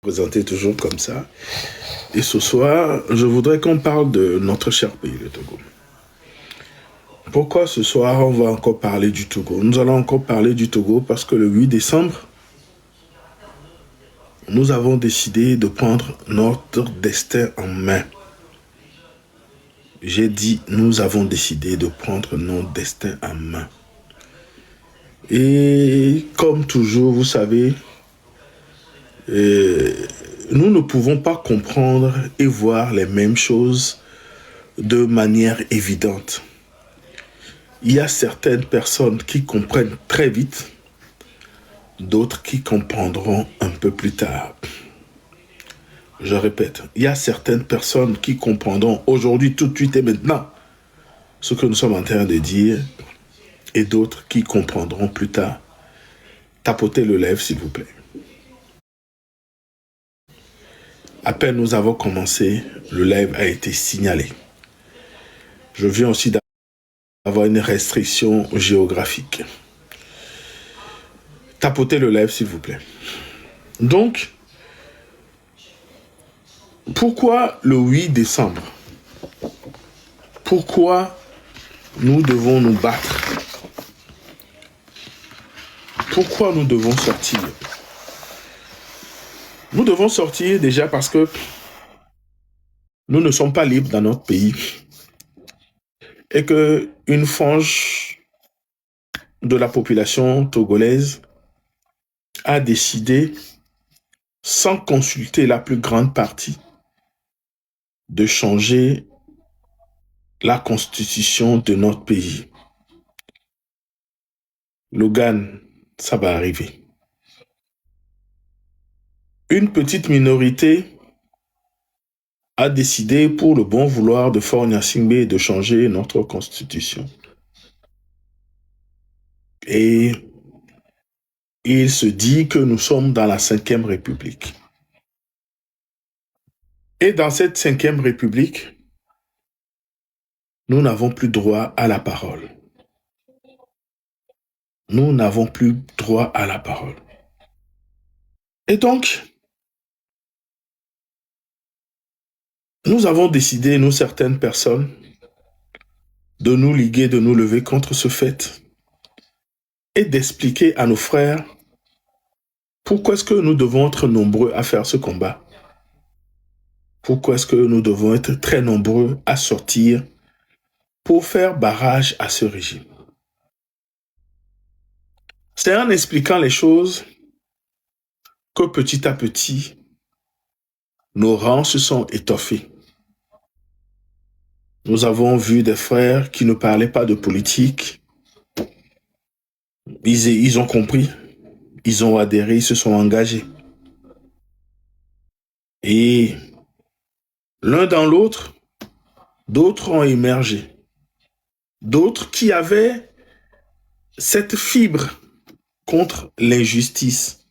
Présenté toujours comme ça. Et ce soir, je voudrais qu'on parle de notre cher pays, le Togo. Pourquoi ce soir, on va encore parler du Togo? Nous allons encore parler du Togo parce que le 8 décembre, nous avons décidé de prendre notre destin en main. J'ai dit, nous avons décidé de prendre notre destin en main. Et comme toujours, vous savez, nous ne pouvons pas comprendre et voir les mêmes choses de manière évidente. Il y a certaines personnes qui comprennent très vite, d'autres qui comprendront un peu plus tard. Je répète, il y a certaines personnes qui comprendront aujourd'hui, tout de suite et maintenant, ce que nous sommes en train de dire, et d'autres qui comprendront plus tard. Tapotez le lèvre, s'il vous plaît. À peine nous avons commencé, le live a été signalé. Je viens aussi d'avoir une restriction géographique. Tapotez le lèvre, s'il vous plaît. Donc, pourquoi le 8 décembre? Pourquoi nous devons nous battre? Pourquoi nous devons sortir? Nous devons sortir déjà parce que nous ne sommes pas libres dans notre pays et qu'une frange de la population togolaise a décidé, sans consulter la plus grande partie, de changer la constitution de notre pays. Logan, ça va arriver. Une petite minorité a décidé, pour le bon vouloir de Faure Gnassingbé, de changer notre constitution. Et il se dit que nous sommes dans la 5e République. Et dans cette 5e République, nous n'avons plus droit à la parole. Nous n'avons plus droit à la parole. Et donc, nous avons décidé, nous certaines personnes, de nous liguer, de nous lever contre ce fait et d'expliquer à nos frères pourquoi est-ce que nous devons être nombreux à faire ce combat. Pourquoi est-ce que nous devons être très nombreux à sortir pour faire barrage à ce régime. C'est en expliquant les choses que petit à petit, nos rangs se sont étoffés. Nous avons vu des frères qui ne parlaient pas de politique. Ils ont compris, ils ont adhéré, ils se sont engagés. Et l'un dans l'autre, d'autres ont émergé. D'autres qui avaient cette fibre contre l'injustice.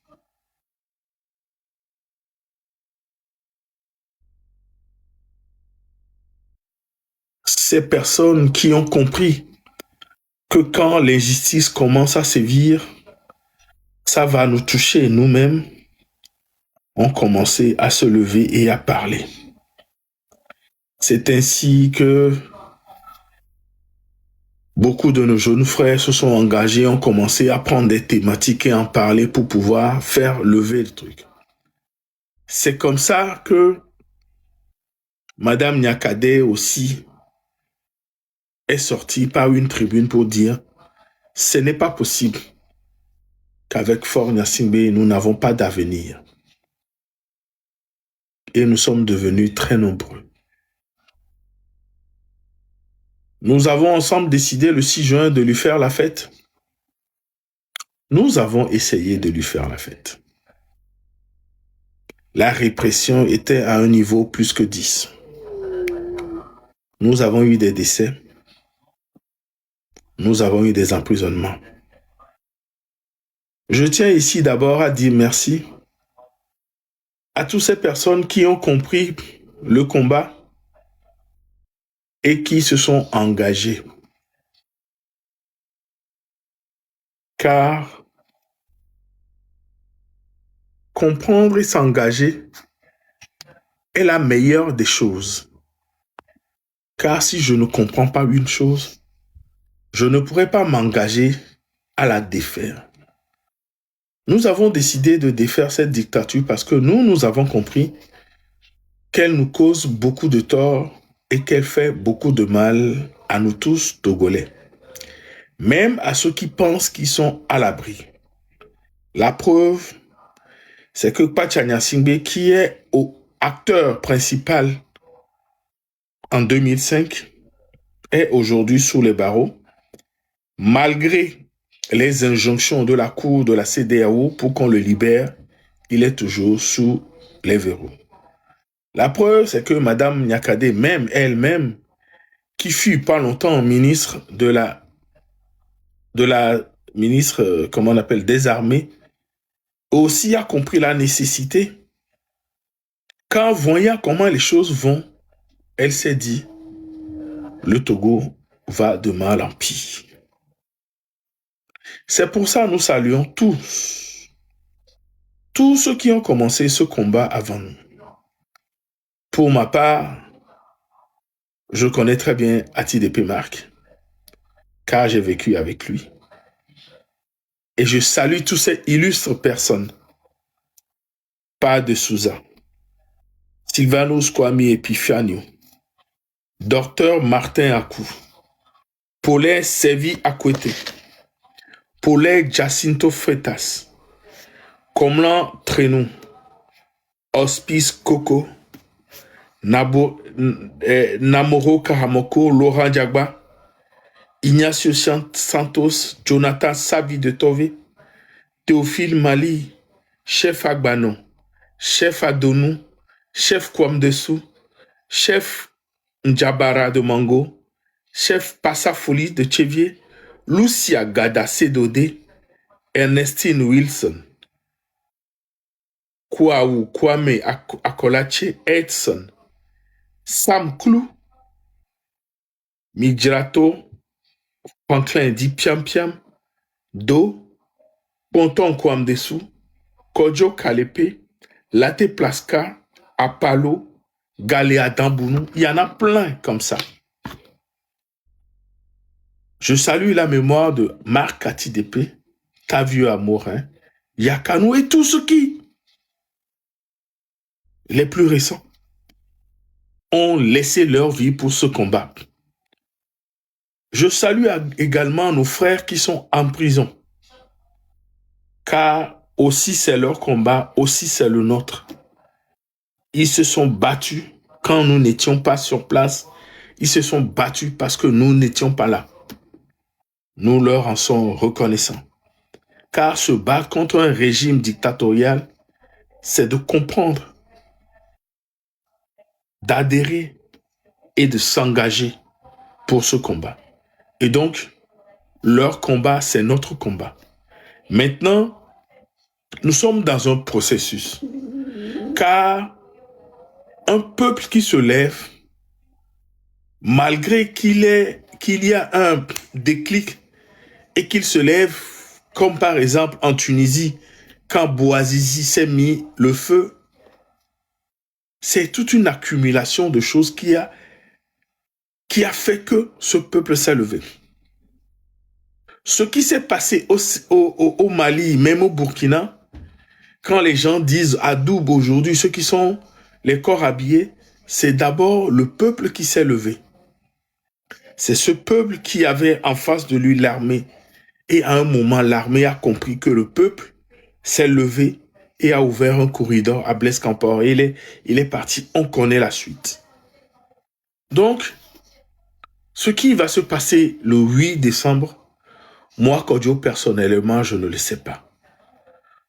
Ces personnes qui ont compris que quand l'injustice commence à sévir, ça va nous toucher nous-mêmes, ont commencé à se lever et à parler. C'est ainsi que beaucoup de nos jeunes frères se sont engagés, ont commencé à prendre des thématiques et en parler pour pouvoir faire lever le truc. C'est comme ça que Madame Nyakade aussi est sortie par une tribune pour dire « Ce n'est pas possible qu'avec Faure Gnassingbé, nous n'avons pas d'avenir. » Et nous sommes devenus très nombreux. Nous avons ensemble décidé le 6 juin de lui faire la fête. Nous avons essayé de lui faire la fête. La répression était à un niveau plus que 10. Nous avons eu des décès. Nous avons eu des emprisonnements. Je tiens ici d'abord à dire merci à toutes ces personnes qui ont compris le combat et qui se sont engagées. Car comprendre et s'engager est la meilleure des choses. Car si je ne comprends pas une chose, je ne pourrai pas m'engager à la défaire. Nous avons décidé de défaire cette dictature parce que nous avons compris qu'elle nous cause beaucoup de tort et qu'elle fait beaucoup de mal à nous tous Togolais. Même à ceux qui pensent qu'ils sont à l'abri. La preuve, c'est que Pachanya Singbe, qui est acteur principal en 2005, est aujourd'hui sous les barreaux, malgré les injonctions de la Cour de la CEDEAO pour qu'on le libère, il est toujours sous les verrous. La preuve, c'est que Madame Nyakade, même elle-même, qui fut pas longtemps ministre comment on appelle, des armées, aussi a compris la nécessité. Quand voyant comment les choses vont, elle s'est dit, le Togo va de mal en pire. C'est pour ça que nous saluons tous ceux qui ont commencé ce combat avant nous. Pour ma part, je connais très bien Atidépé Marc, car j'ai vécu avec lui. Et je salue toutes ces illustres personnes. Pas de Souza, Sylvanus Kwame Epifanio, Dr Martin Akou, Paulin Sevi Akwete, Paulin Jacinto Freitas, Komlan Trenou, Hospice Coco, Namoro Karamoko, Laurent Diagba, Ignacio Santos, Jonathan Savi de Tove, Théophile Mali, Chef Agbanon, Chef Adonou, Chef Kwamdessou, Chef Ndjabara de Mango, Chef Passafoli de Tchevier, Lucia Gada Sedode, Ernestine Wilson, Kwaou Kwame Akolache Edson, Sam Klou, Migrato, Franklin Di Piam Piam, Do, Ponton Kwamdessou, Kodjo Kalepe, Laté Plaska, Apalo, Galéa Dambounou, il y en a plein comme ça. Je salue la mémoire de Marc Atidépé, Tavieux Amorin, Yakanou et tous ceux qui, les plus récents, ont laissé leur vie pour ce combat. Je salue également nos frères qui sont en prison, car aussi c'est leur combat, aussi c'est le nôtre. Ils se sont battus quand nous n'étions pas sur place. Ils se sont battus parce que nous n'étions pas là. Nous leur en sommes reconnaissants. Car se battre contre un régime dictatorial, c'est de comprendre, d'adhérer et de s'engager pour ce combat. Et donc, leur combat, c'est notre combat. Maintenant, nous sommes dans un processus. Car un peuple qui se lève, malgré qu'il y a un déclic et qu'il se lève, comme par exemple en Tunisie, quand Bouazizi s'est mis le feu, c'est toute une accumulation de choses qui a fait que ce peuple s'est levé. Ce qui s'est passé au Mali, même au Burkina, quand les gens disent Adoub aujourd'hui, ceux qui sont les corps habillés, c'est d'abord le peuple qui s'est levé. C'est ce peuple qui avait en face de lui l'armée. Et à un moment, l'armée a compris que le peuple s'est levé et a ouvert un corridor à Blaise Compaoré. Il est parti, on connaît la suite. Donc, ce qui va se passer le 8 décembre, moi, Kodjo, personnellement, je ne le sais pas.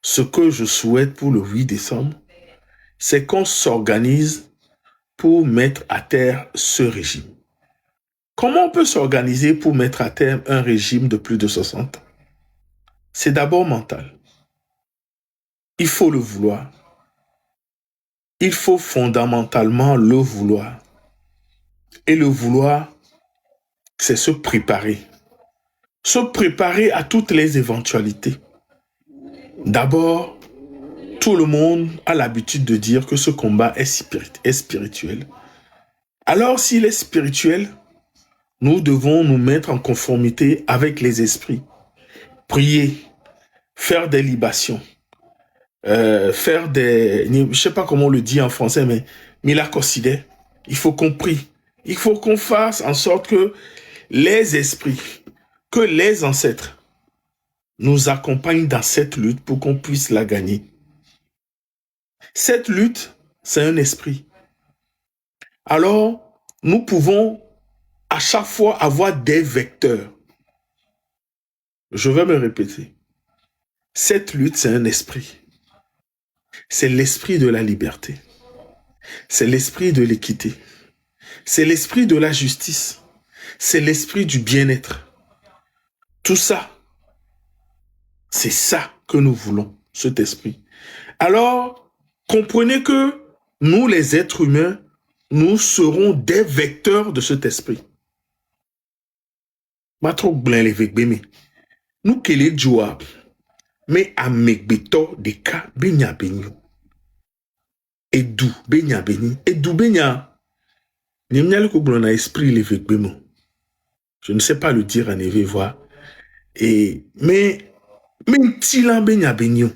Ce que je souhaite pour le 8 décembre, c'est qu'on s'organise pour mettre à terre ce régime. Comment on peut s'organiser pour mettre à terre un régime de plus de 60 ans? C'est d'abord mental. Il faut le vouloir. Il faut fondamentalement le vouloir. Et le vouloir, c'est se préparer. Se préparer à toutes les éventualités. D'abord, Tout le monde a l'habitude de dire que ce combat est spirituel. Alors, s'il est spirituel, nous devons nous mettre en conformité avec les esprits. Prier, faire des libations, faire des... Je ne sais pas comment on le dit en français, mais milacoside. Il faut qu'on prie. Il faut qu'on fasse en sorte que les esprits, que les ancêtres nous accompagnent dans cette lutte pour qu'on puisse la gagner. Cette lutte, c'est un esprit. Alors, nous pouvons à chaque fois avoir des vecteurs. Je vais me répéter. Cette lutte, c'est un esprit. C'est l'esprit de la liberté. C'est l'esprit de l'équité. C'est l'esprit de la justice. C'est l'esprit du bien-être. Tout ça, c'est ça que nous voulons, cet esprit. Alors, comprenez que nous, les êtres humains, nous serons des vecteurs de cet esprit. Nous qui les joie, mais à megbeto de ka benya benyo. Et d'où benya beni, et d'où benya. N'imnyale ko blona esprit le vegbemo. Je ne sais pas le dire en éveil voir. Et mais tilan benya benyo.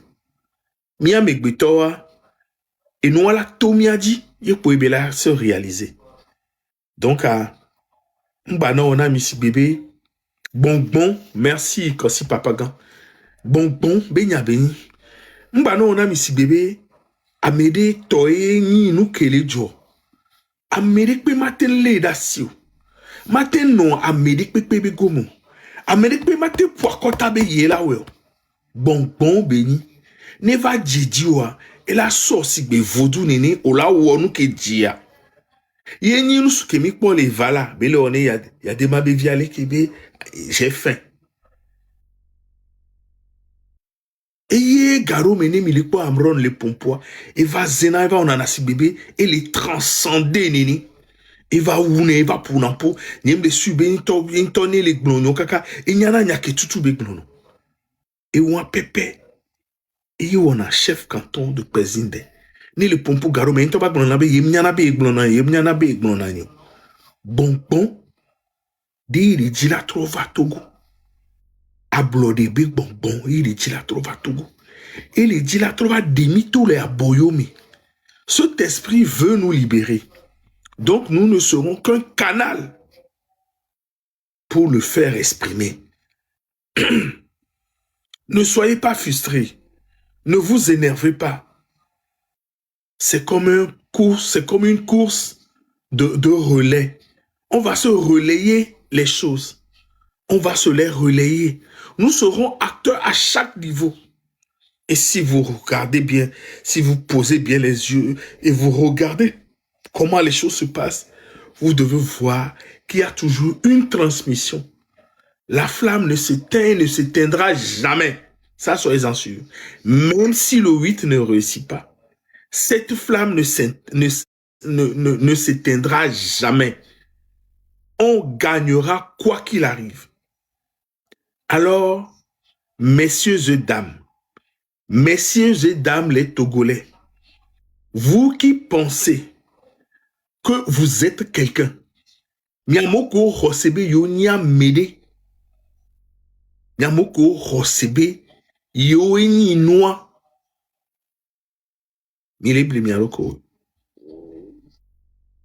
Mia megbeto wa et nous ala to mia di, ye po ebela se réaliser. Donc mbana on a mis si bébé bon merci kosi papa gan. Bon benya beni. Mbana on a mis si bébé amede toye ni nou kele jo. Amede pe maten le da siyo. Maten non amede pe be gomo. Amede pe maten poakota be ye la weo. Bon beni. Ne va djidji wa. E la sosi be vodou nene o la wonu ke djia. Ye ni nou souke mi po le vala. Bele one ya de ma be viale kebe. J'ai faim. Et garo mene milikpo amron le pompoa. Et va zena, va onanasi bébé. Et les transcender nini. Et va oune, et va pour nampo. Nyem de sube, intone le glono kaka. Et nyana nyake tutu be glono. Et ouan pepe. Et on a chef canton de Pezinde. Ni le pompo garo mais into ba glona be yem nyana be glona, yem nyana be glona nyo. Bon. Di il la trova Togo. Ablode be bon, il dit la trova Togo. Il dit la trova demi tous les aboyomi. Cet esprit veut nous libérer. Donc nous ne serons qu'un canal pour le faire exprimer. Ne soyez pas frustrés. Ne vous énervez pas. C'est comme une course de relais. On va se relayer les choses. On va se les relayer. Nous serons acteurs à chaque niveau. Et si vous regardez bien, si vous posez bien les yeux et vous regardez comment les choses se passent, vous devez voir qu'il y a toujours une transmission. La flamme ne s'éteint, ne s'éteindra jamais. Ça, soyez-en sûrs. Même si le 8 ne réussit pas, cette flamme ne s'éteindra jamais. On gagnera quoi qu'il arrive. Alors, messieurs et dames les Togolais, vous qui pensez que vous êtes quelqu'un, Nyamoko Rosebe yo Nyamede, Nyamoko Rosebe yo ni noa,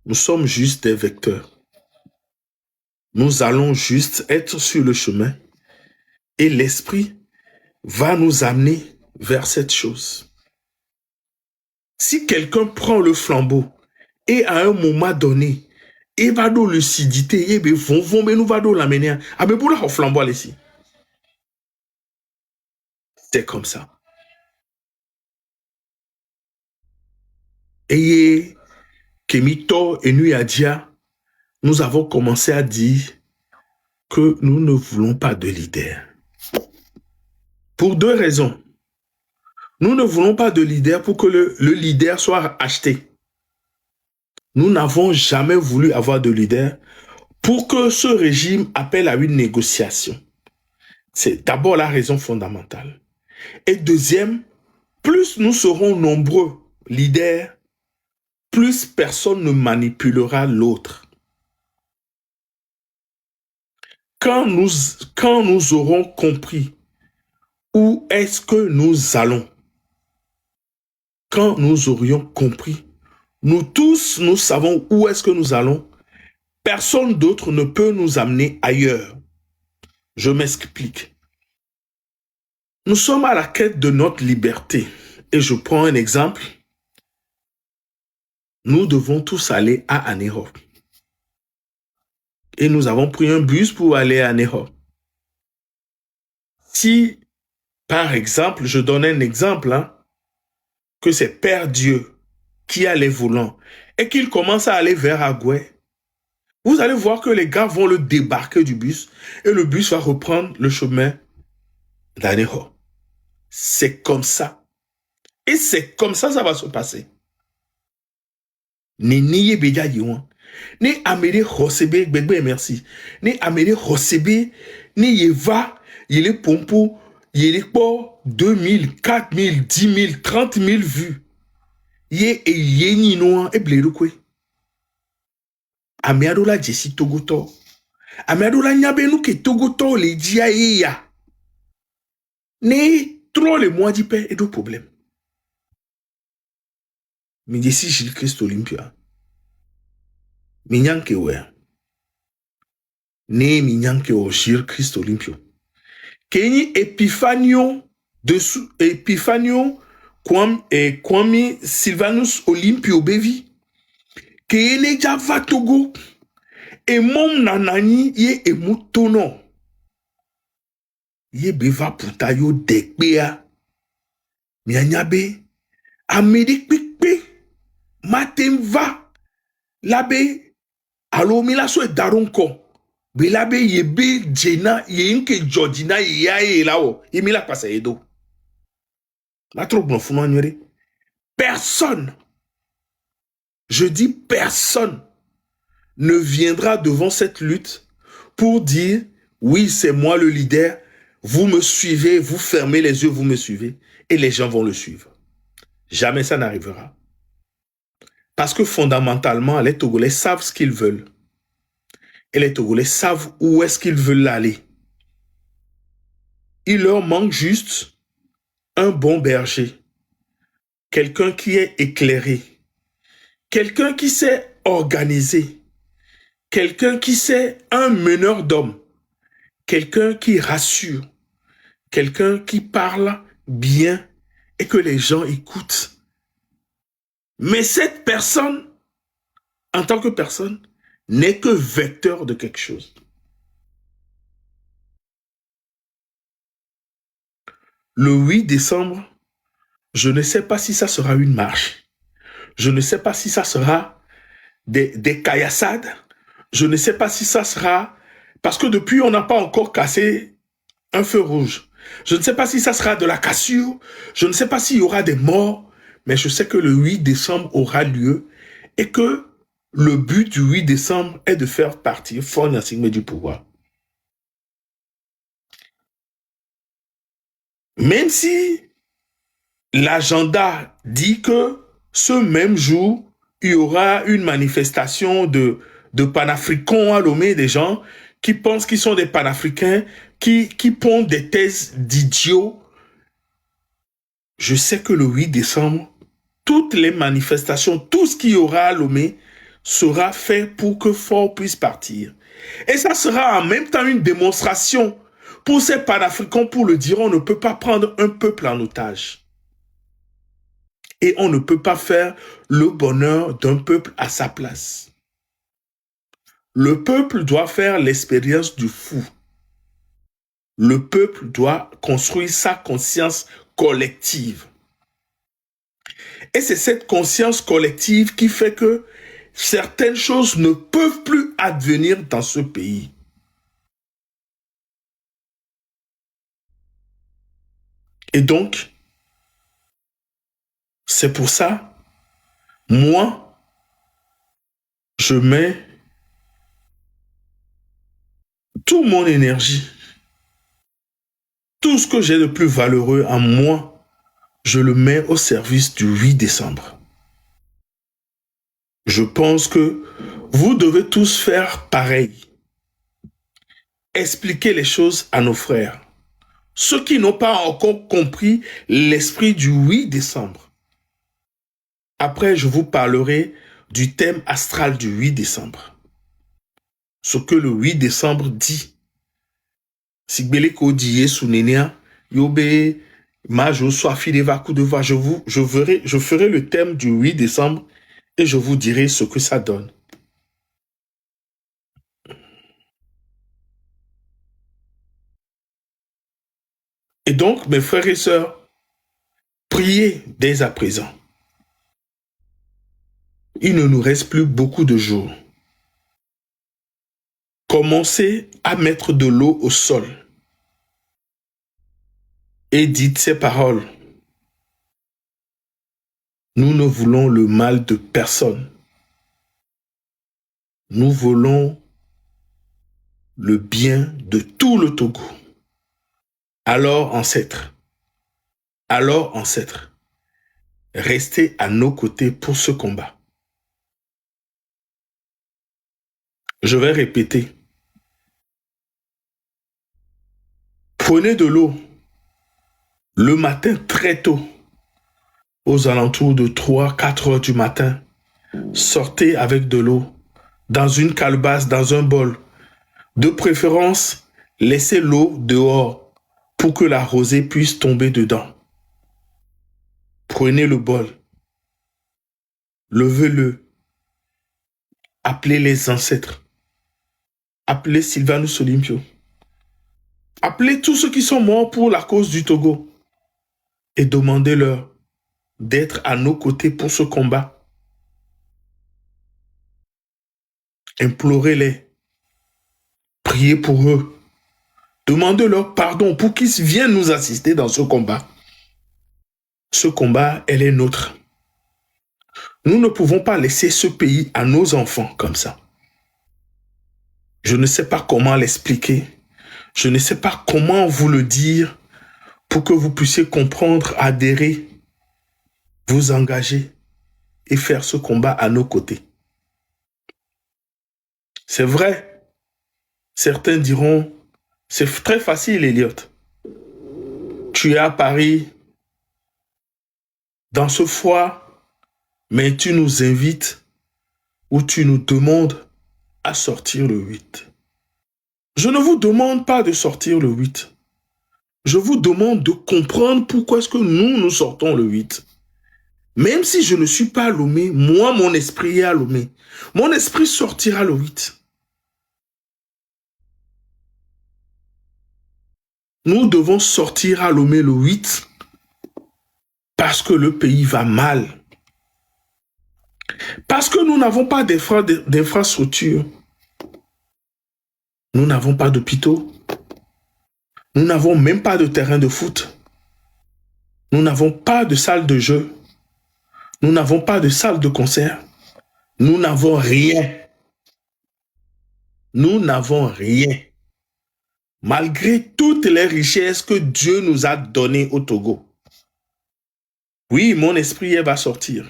nous sommes juste des vecteurs. Nous allons juste être sur le chemin et l'esprit va nous amener vers cette chose. Si quelqu'un prend le flambeau et à un moment donné, il va de lucidité, et nous va de l'amener à le flambeau ici. C'est comme ça. Et Kemito et Nuyadia, nous avons commencé à dire que nous ne voulons pas de leader. Pour deux raisons. Nous ne voulons pas de leader pour que le leader soit acheté. Nous n'avons jamais voulu avoir de leader pour que ce régime appelle à une négociation. C'est d'abord la raison fondamentale. Et deuxième, plus nous serons nombreux, leaders, plus personne ne manipulera l'autre. Quand nous aurons compris où est-ce que nous allons, quand nous aurions compris, nous tous, nous savons où est-ce que nous allons, personne d'autre ne peut nous amener ailleurs. Je m'explique. Nous sommes à la quête de notre liberté. Et je prends un exemple. Nous devons tous aller à Anéro. Et nous avons pris un bus pour aller à Anéro. Si, par exemple, je donne un exemple, que c'est Père Dieu qui a les volants et qu'il commence à aller vers Agoué, vous allez voir que les gars vont le débarquer du bus et le bus va reprendre le chemin d'Anéro. C'est comme ça. Et c'est comme ça va se passer. Ni niye beja yiwan. Ni amede hosebe, gbegbe merci. Ni amede hosebe, ni yeva, yele pompo, yele po, 2000, 4000, 10 000, 30 000 vues. Ye e ye ni noan e blerukwe. Amiado la jesi togoto. Amiado la nyabe nou ke togoto le dia ye ya. Ne trop le mois di pe e do problème. Mi jesi Jésus Christ Olympia. Mi nyanke we. Ne mi nyanke o Jésus Christ Olympia. Kenyi Epifanio Kwame Sylvanus Olympio bevi. Kene java Togo. E mom nanani ye emutono. Ye beva putayo dekbea. Mianyabe. Amedik pikpe. Matem va. Labe. Alo milaso e daronko. Belabe yebe jena yenke Georgina yae lao. Yemila pasa edo. La trop bon founon nyore. Personne. Je dis personne ne viendra devant cette lutte pour dire oui, c'est moi le leader, vous me suivez, vous fermez les yeux, vous me suivez et les gens vont le suivre. Jamais ça n'arrivera. Parce que fondamentalement, les Togolais savent ce qu'ils veulent. Et les Togolais savent où est-ce qu'ils veulent aller. Il leur manque juste un bon berger, quelqu'un qui est éclairé, quelqu'un qui sait organiser, quelqu'un qui sait un meneur d'hommes, quelqu'un qui rassure, quelqu'un qui parle bien et que les gens écoutent. Mais cette personne, en tant que personne, n'est que vecteur de quelque chose. Le 8 décembre, je ne sais pas si ça sera une marche. Je ne sais pas si ça sera des caillassades. Je ne sais pas si ça sera... Parce que depuis, on n'a pas encore cassé un feu rouge. Je ne sais pas si ça sera de la cassure. Je ne sais pas s'il y aura des morts. Mais je sais que le 8 décembre aura lieu et que le but du 8 décembre est de faire partir Faure Gnassingbé du pouvoir. Même si l'agenda dit que ce même jour, il y aura une manifestation de panafricains à Lomé, des gens qui pensent qu'ils sont des panafricains, qui pondent des thèses d'idiots. Je sais que le 8 décembre, toutes les manifestations, tout ce qu'il y aura à Lomé sera fait pour que Faure puisse partir. Et ça sera en même temps une démonstration pour ces panafricains pour le dire, on ne peut pas prendre un peuple en otage. Et on ne peut pas faire le bonheur d'un peuple à sa place. Le peuple doit faire l'expérience du fou. Le peuple doit construire sa conscience collective. Et c'est cette conscience collective qui fait que certaines choses ne peuvent plus advenir dans ce pays. Et donc, c'est pour ça, moi, je mets toute mon énergie, tout ce que j'ai de plus valeureux en moi, je le mets au service du 8 décembre. Je pense que vous devez tous faire pareil. Expliquer les choses à nos frères. Ceux qui n'ont pas encore compris l'esprit du 8 décembre. Après, je vous parlerai du thème astral du 8 décembre. Ce que le 8 décembre dit. Sigbele ko diye sou nenea, yobe, majo soit fideva coup de voix. Je ferai le thème du 8 décembre et je vous dirai ce que ça donne. Et donc, mes frères et sœurs, priez dès à présent. Il ne nous reste plus beaucoup de jours. Commencez à mettre de l'eau au sol et dites ces paroles. Nous ne voulons le mal de personne. Nous voulons le bien de tout le Togo. Alors, ancêtres, restez à nos côtés pour ce combat. Je vais répéter. Prenez de l'eau le matin très tôt, aux alentours de 3-4 heures du matin. Sortez avec de l'eau dans une calebasse, dans un bol. De préférence, laissez l'eau dehors pour que la rosée puisse tomber dedans. Prenez le bol, levez-le, appelez les ancêtres, appelez Sylvanus Olympio, appelez tous ceux qui sont morts pour la cause du Togo et demandez-leur d'être à nos côtés pour ce combat. Implorez-les, priez pour eux, demandez-leur pardon pour qu'ils viennent nous assister dans ce combat. Ce combat, elle est nôtre. Nous ne pouvons pas laisser ce pays à nos enfants comme ça. Je ne sais pas comment l'expliquer. Je ne sais pas comment vous le dire pour que vous puissiez comprendre, adhérer, vous engager et faire ce combat à nos côtés. C'est vrai, certains diront, c'est très facile, Elliot. Tu es à Paris, dans ce foie, mais tu nous invites ou tu nous demandes à sortir le 8. Je ne vous demande pas de sortir le 8. Je vous demande de comprendre pourquoi est-ce que nous sortons le 8. Même si je ne suis pas à Lomé, moi, mon esprit est à Lomé. Mon esprit sortira le 8. Nous devons sortir à Lomé le 8 parce que le pays va mal. Parce que nous n'avons pas d'infrastructures. Nous n'avons pas d'hôpitaux. Nous n'avons même pas de terrain de foot. Nous n'avons pas de salle de jeu. Nous n'avons pas de salle de concert. Nous n'avons rien. Nous n'avons rien. Malgré toutes les richesses que Dieu nous a données au Togo. Oui, mon esprit va sortir.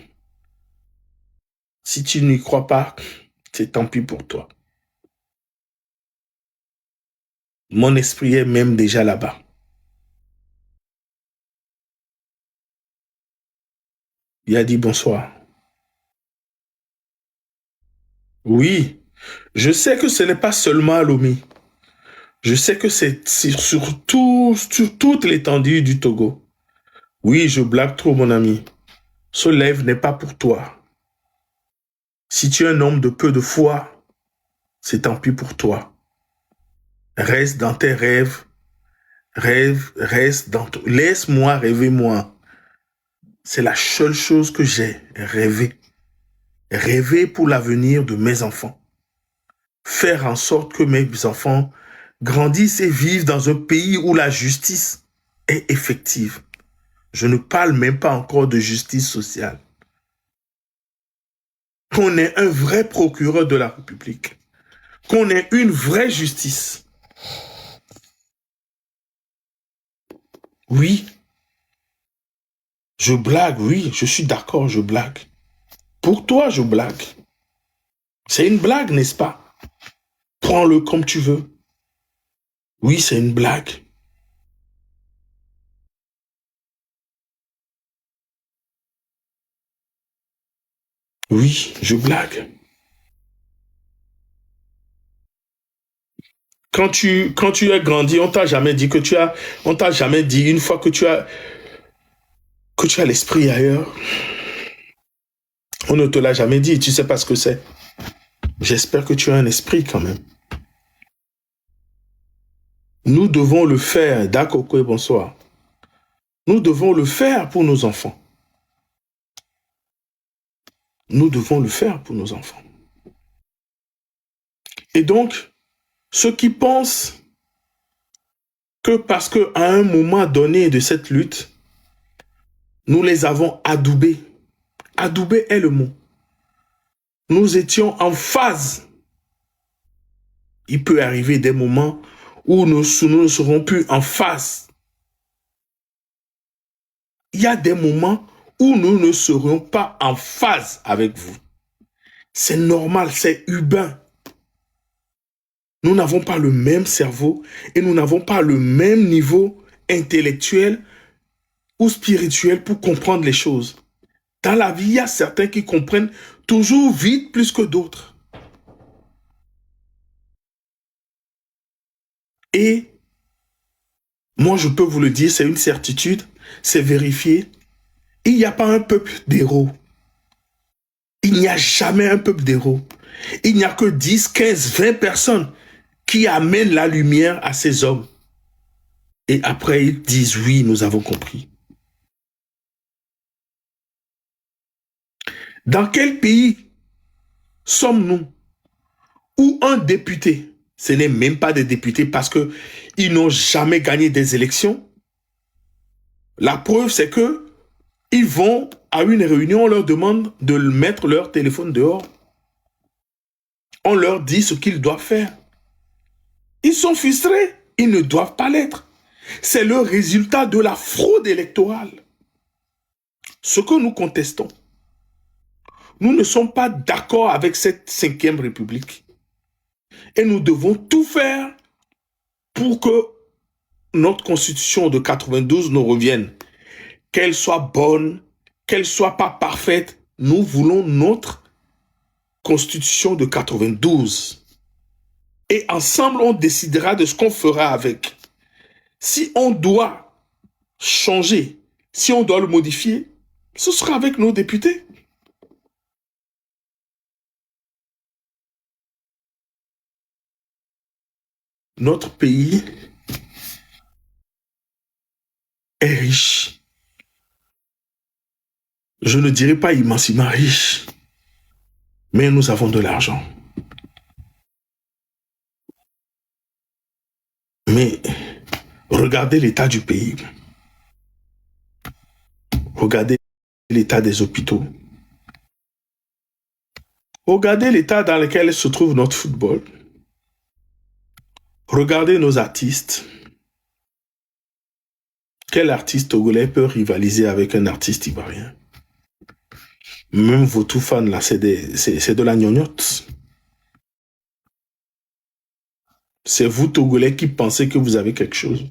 Si tu n'y crois pas, c'est tant pis pour toi. Mon esprit est même déjà là-bas. Il a dit bonsoir. Oui, je sais que ce n'est pas seulement à Lomé. Je sais que c'est sur toute l'étendue du Togo. Oui, je blague trop, mon ami. Ce live n'est pas pour toi. Si tu es un homme de peu de foi, c'est tant pis pour toi. Reste dans tes rêves. Reste dans ton... Laisse-moi rêver, moi. C'est la seule chose que j'ai, rêver. Rêver pour l'avenir de mes enfants. Faire en sorte que mes enfants grandissent et vivent dans un pays où la justice est effective. Je ne parle même pas encore de justice sociale. Qu'on ait un vrai procureur de la République. Qu'on ait une vraie justice. Oui. Je blague, oui, je suis d'accord, je blague. Pour toi, je blague. C'est une blague, n'est-ce pas? Prends-le comme tu veux. Oui, c'est une blague. Oui, je blague. Quand tu as grandi, on t'a jamais dit on t'a jamais dit une fois que tu as l'esprit ailleurs. On ne te l'a jamais dit, tu sais pas ce que c'est. J'espère que tu as un esprit quand même. Nous devons le faire, d'accord, bonsoir. Nous devons le faire pour nos enfants. Nous devons le faire pour nos enfants. Et donc, ceux qui pensent que parce qu'à un moment donné de cette lutte, nous les avons adoubés. Adoubé est le mot. Nous étions en phase. Il peut arriver des moments où nous ne serons plus en phase. Il y a des moments où nous ne serons pas en phase avec vous. C'est normal, c'est humain. Nous n'avons pas le même cerveau et nous n'avons pas le même niveau intellectuel ou spirituel pour comprendre les choses. Dans la vie, il y a certains qui comprennent toujours vite plus que d'autres. Et moi, je peux vous le dire, c'est une certitude, c'est vérifié. Il n'y a pas un peuple d'héros. Il n'y a jamais un peuple d'héros. Il n'y a que 10, 15, 20 personnes qui amènent la lumière à ces hommes. Et après, ils disent, oui, nous avons compris. Dans quel pays sommes-nous où un député, ce n'est même pas des députés parce qu'ils n'ont jamais gagné des élections. La preuve, c'est que ils vont à une réunion, on leur demande de mettre leur téléphone dehors. On leur dit ce qu'ils doivent faire. Ils sont frustrés, ils ne doivent pas l'être. C'est le résultat de la fraude électorale. Ce que nous contestons, nous ne sommes pas d'accord avec cette 5e République. Et nous devons tout faire pour que notre constitution de 92 nous revienne. Qu'elle soit bonne, qu'elle soit pas parfaite, nous voulons notre constitution de 92. Et ensemble, on décidera de ce qu'on fera avec. Si on doit changer, si on doit le modifier, ce sera avec nos députés. Notre pays est riche. Je ne dirais pas immensément riche, mais nous avons de l'argent. Mais regardez l'état du pays. Regardez l'état des hôpitaux. Regardez l'état dans lequel se trouve notre football. Regardez nos artistes. Quel artiste togolais peut rivaliser avec un artiste ivoirien? Même vos tout fans là, c'est de la gnognotte. C'est vous Togolais qui pensez que vous avez quelque chose.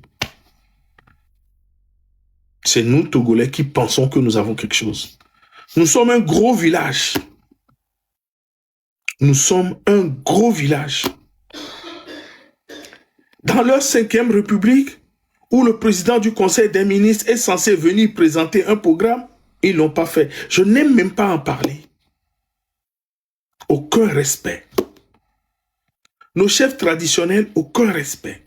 C'est nous Togolais qui pensons que nous avons quelque chose. Nous sommes un gros village. Nous sommes un gros village. Dans leur 5e République, où le président du Conseil des ministres est censé venir présenter un programme, ils ne l'ont pas fait. Je n'aime même pas en parler. Aucun respect. Nos chefs traditionnels, aucun respect.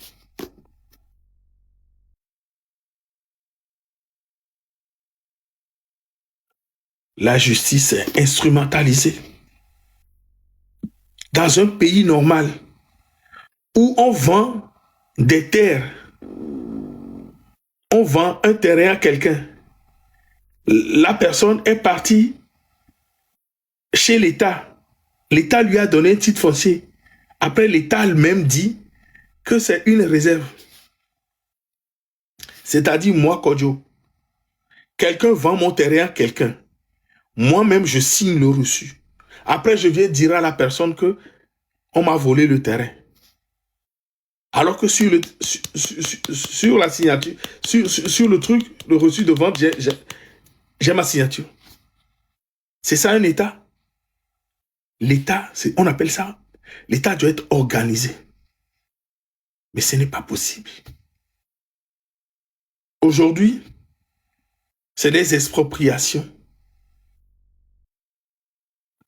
La justice est instrumentalisée. Dans un pays normal, où on vend des terres, on vend un terrain à quelqu'un, la personne est partie chez l'État. L'État lui a donné un titre foncier. Après, l'État lui-même dit que c'est une réserve. C'est-à-dire, moi, Kodjo, Quelqu'un vend mon terrain à quelqu'un. Moi-même, je signe le reçu. Après, je viens dire à la personne que on m'a volé le terrain. Alors que sur la signature, sur le truc, le reçu de vente, j'ai ma signature. C'est ça un État. L'État, on appelle ça, l'État doit être organisé. Mais ce n'est pas possible. Aujourd'hui, c'est des expropriations.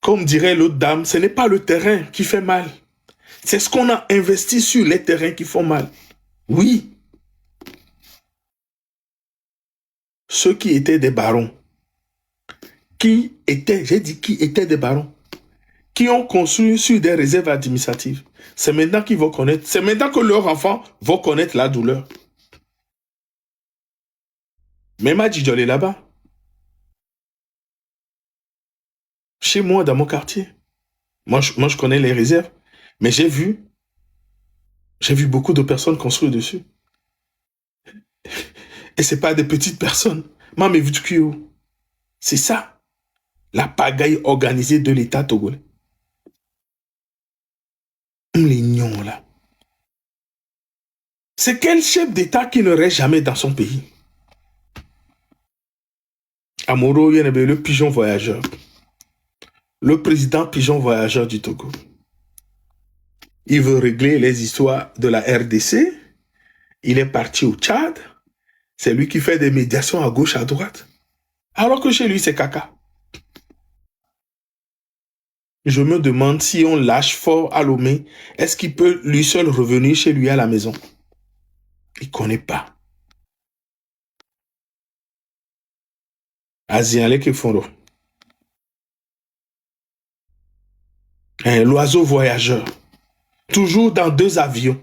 Comme dirait l'autre dame, ce n'est pas le terrain qui fait mal. C'est ce qu'on a investi sur les terrains qui font mal. Oui. Ceux qui étaient des barons, j'ai dit qui étaient des barons, qui ont construit sur des réserves administratives. C'est maintenant qu'ils vont connaître, c'est maintenant que leurs enfants vont connaître la douleur. Même à Djidjol est là-bas. Chez moi, dans mon quartier. Moi, je connais les réserves. Mais j'ai vu beaucoup de personnes construire dessus. Et c'est pas des petites personnes. Mame vu du c'est ça. La pagaille organisée de l'État togolais. Les nions là. C'est quel chef d'État qui ne reste jamais dans son pays? Amoro, il y a le pigeon voyageur. Le président pigeon voyageur du Togo. Il veut régler les histoires de la RDC. Il est parti au Tchad. C'est lui qui fait des médiations à gauche, à droite. Alors que chez lui, c'est caca. Je me demande si on lâche fort à Lomé, est-ce qu'il peut lui seul revenir chez lui à la maison? Il ne connaît pas. Aziale Keforo. L'oiseau voyageur. Toujours dans 2 avions.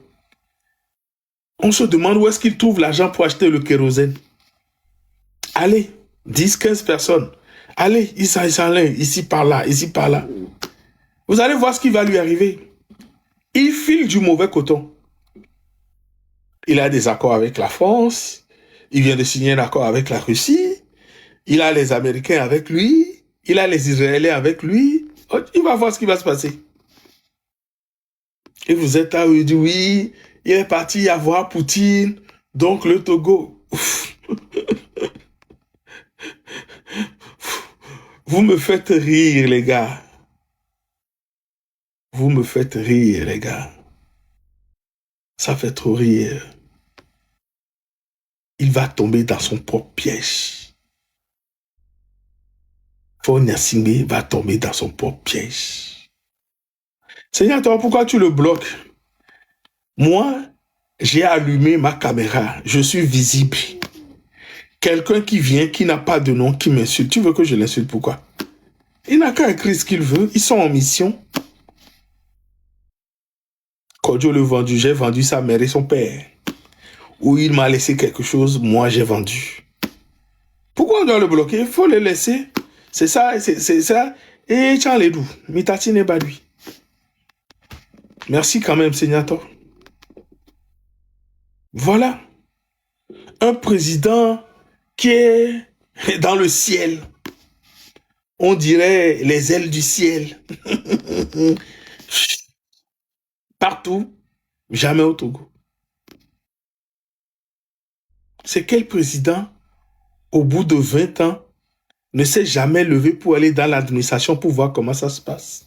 On se demande où est-ce qu'il trouve l'argent pour acheter le kérosène. Allez, 10, 15 personnes. Allez, ici par là, ici par là. Vous allez voir ce qui va lui arriver. Il file du mauvais coton. Il a des accords avec la France. Il vient de signer un accord avec la Russie. Il a les Américains avec lui. Il a les Israéliens avec lui. Il va voir ce qui va se passer. Et vous êtes là où il dit oui, il est parti y voir Poutine. Donc le Togo. Vous me faites rire, les gars. Vous me faites rire, les gars. Ça fait trop rire. Il va tomber dans son propre piège. Fonyasingbe va tomber dans son propre piège. Seigneur, toi, pourquoi tu le bloques? Moi, j'ai allumé ma caméra. Je suis visible. Quelqu'un qui vient, qui n'a pas de nom, qui m'insulte. Tu veux que je l'insulte? Pourquoi? Il n'a qu'à écrire ce qu'il veut. Ils sont en mission. Kodjo le vendu, j'ai vendu sa mère et son père. Ou il m'a laissé quelque chose, moi j'ai vendu. Pourquoi on doit le bloquer? Il faut le laisser. C'est ça, c'est ça. Et tiens les doux. Mitati n'est pas lui. Merci quand même, Seigneur. Voilà. Un président qui est dans le ciel. On dirait les ailes du ciel. Partout, jamais au Togo. C'est quel président, au bout de 20 ans, ne s'est jamais levé pour aller dans l'administration pour voir comment ça se passe?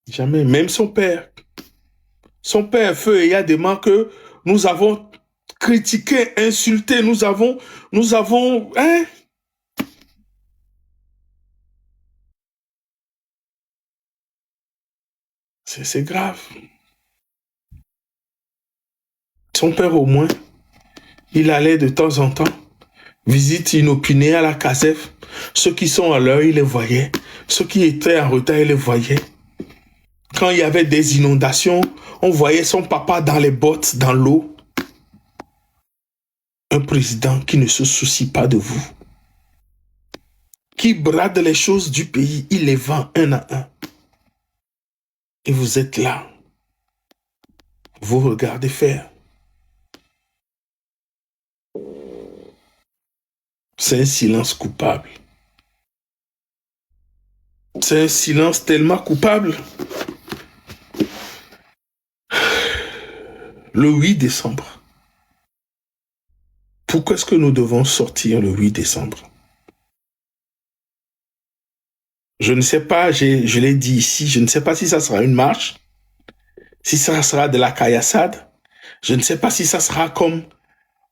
Jamais. Même son père. Son père, Feu et Yadema, que nous avons critiqué, insulté, nous avons, hein? C'est grave. Son père, au moins, il allait de temps en temps, visite inopinée à la CASEF. Ceux qui sont à l'heure, il les voyait. Ceux qui étaient en retard, il les voyait. Quand il y avait des inondations, on voyait son papa dans les bottes, dans l'eau. Un président qui ne se soucie pas de vous. Qui brade les choses du pays, il les vend un à un. Et vous êtes là. Vous regardez faire. C'est un silence coupable. C'est un silence tellement coupable. Le 8 décembre. Pourquoi est-ce que nous devons sortir le 8 décembre? Je ne sais pas, je l'ai dit ici, je ne sais pas si ça sera une marche, si ça sera de la caillassade, je ne sais pas si ça sera comme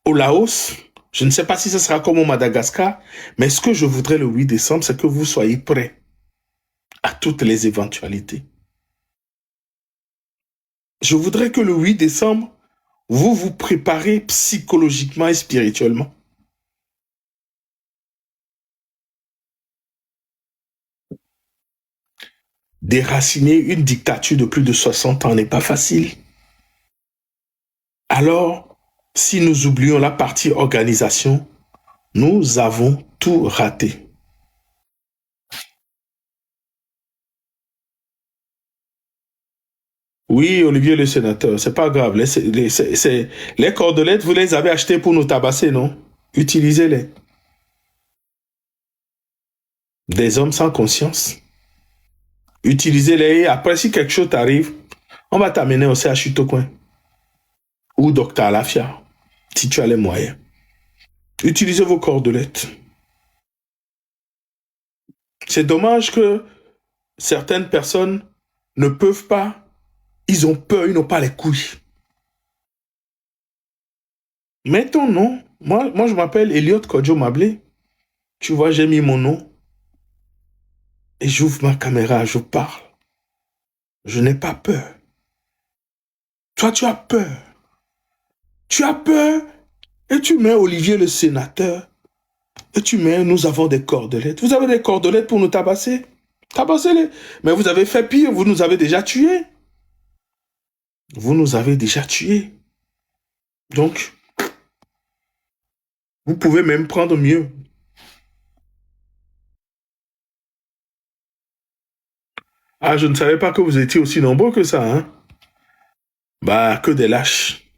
au Laos, je ne sais pas si ça sera comme au Madagascar, mais ce que je voudrais le 8 décembre, c'est que vous soyez prêts à toutes les éventualités. Je voudrais que le 8 décembre, vous vous préparez psychologiquement et spirituellement. Déraciner une dictature de plus de 60 ans n'est pas facile. Alors, si nous oublions la partie organisation, nous avons tout raté. Oui, Olivier le sénateur, c'est pas grave. Les cordelettes, vous les avez achetées pour nous tabasser, non? Utilisez-les. Des hommes sans conscience. Utilisez-les et après, si quelque chose t'arrive, on va t'amener au CHU Tocoin ou Docteur Alafia, si tu as les moyens. Utilisez vos cordelettes. C'est dommage que certaines personnes ne peuvent pas, ils ont peur, ils n'ont pas les couilles. Mets ton nom. Moi je m'appelle Elliot Kodjo Mablé. Tu vois, j'ai mis mon nom. Et j'ouvre ma caméra, je parle. Je n'ai pas peur. Toi, tu as peur. Tu as peur et tu mets Olivier le sénateur. Et tu mets, nous avons des cordelettes. Vous avez des cordelettes pour nous tabasser? Tabassez-les. Mais vous avez fait pire, vous nous avez déjà tués. Vous nous avez déjà tués. Donc, vous pouvez même prendre mieux. Ah, je ne savais pas que vous étiez aussi nombreux que ça, hein? Bah, que des lâches.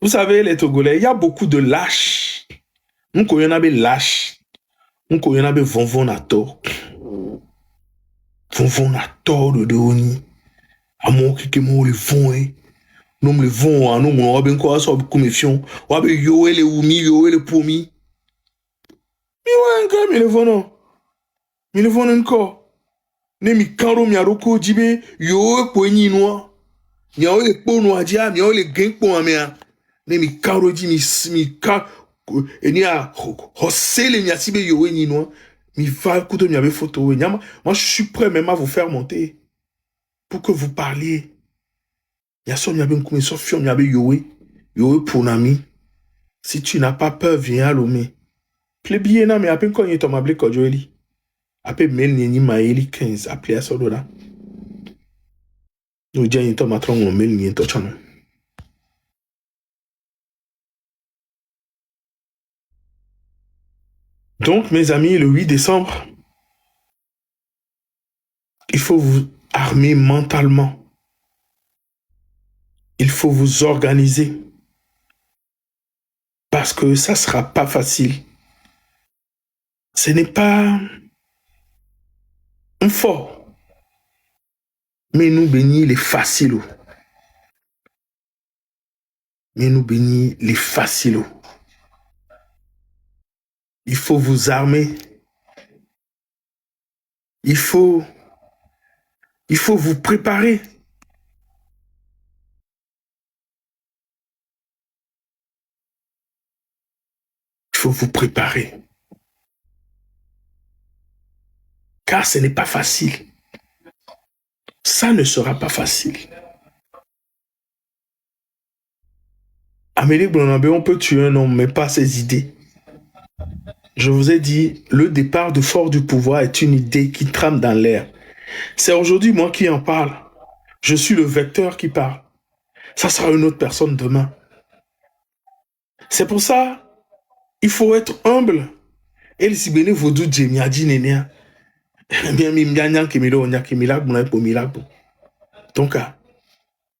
Vous savez, les Togolais, il y a beaucoup de lâches. Nous connaissons des lâches. Nous connaissons des vonvon à tort. Vonvon à tort de Oni. À mon qui m'ont le vont, hein. Nous le vont, hein. Nous, on a bien quoi, ça, comme fion. On a bien yo et les oumi, yo et les pomi. Mais ouais, quand même, ils le vont, non. Ils le vont encore. Ne mi karo mi aroko jibe, yo e po ni noa. Miao le po noa dia, miao le gen po amea. Ne mi karo di mi ka eni a hosele mi asibe yo e ni noa. Mi va kuto mi ave photo. Moi je suis prêt même à vous faire monter pour que vous parliez. Yaso mi ave nkume so fio mi ave yo e pour nami. Si tu n'as pas peur, viens à l'omé. Plébien na mi apen konye to mable kojoeli. Ape men ni maeli 15 appelé à Sodora. Nous disons que matron on mel ni to chano. Donc mes amis, le 8 décembre, il faut vous armer mentalement. Il faut vous organiser. Parce que ça sera pas facile. Ce n'est pas un fort. Mais nous bénis les faciles. Mais nous bénis les faciles. Il faut vous armer. Il faut vous préparer. Il faut vous préparer. Car ce n'est pas facile. Ça ne sera pas facile. Amélie Blonabé, on peut tuer un homme, mais pas ses idées. Je vous ai dit, le départ de Fort du pouvoir est une idée qui trame dans l'air. C'est aujourd'hui moi qui en parle. Je suis le vecteur qui parle. Ça sera une autre personne demain. C'est pour ça, il faut être humble. Et si bien vous dites, j'ai dit, nénéa. Bien, donc,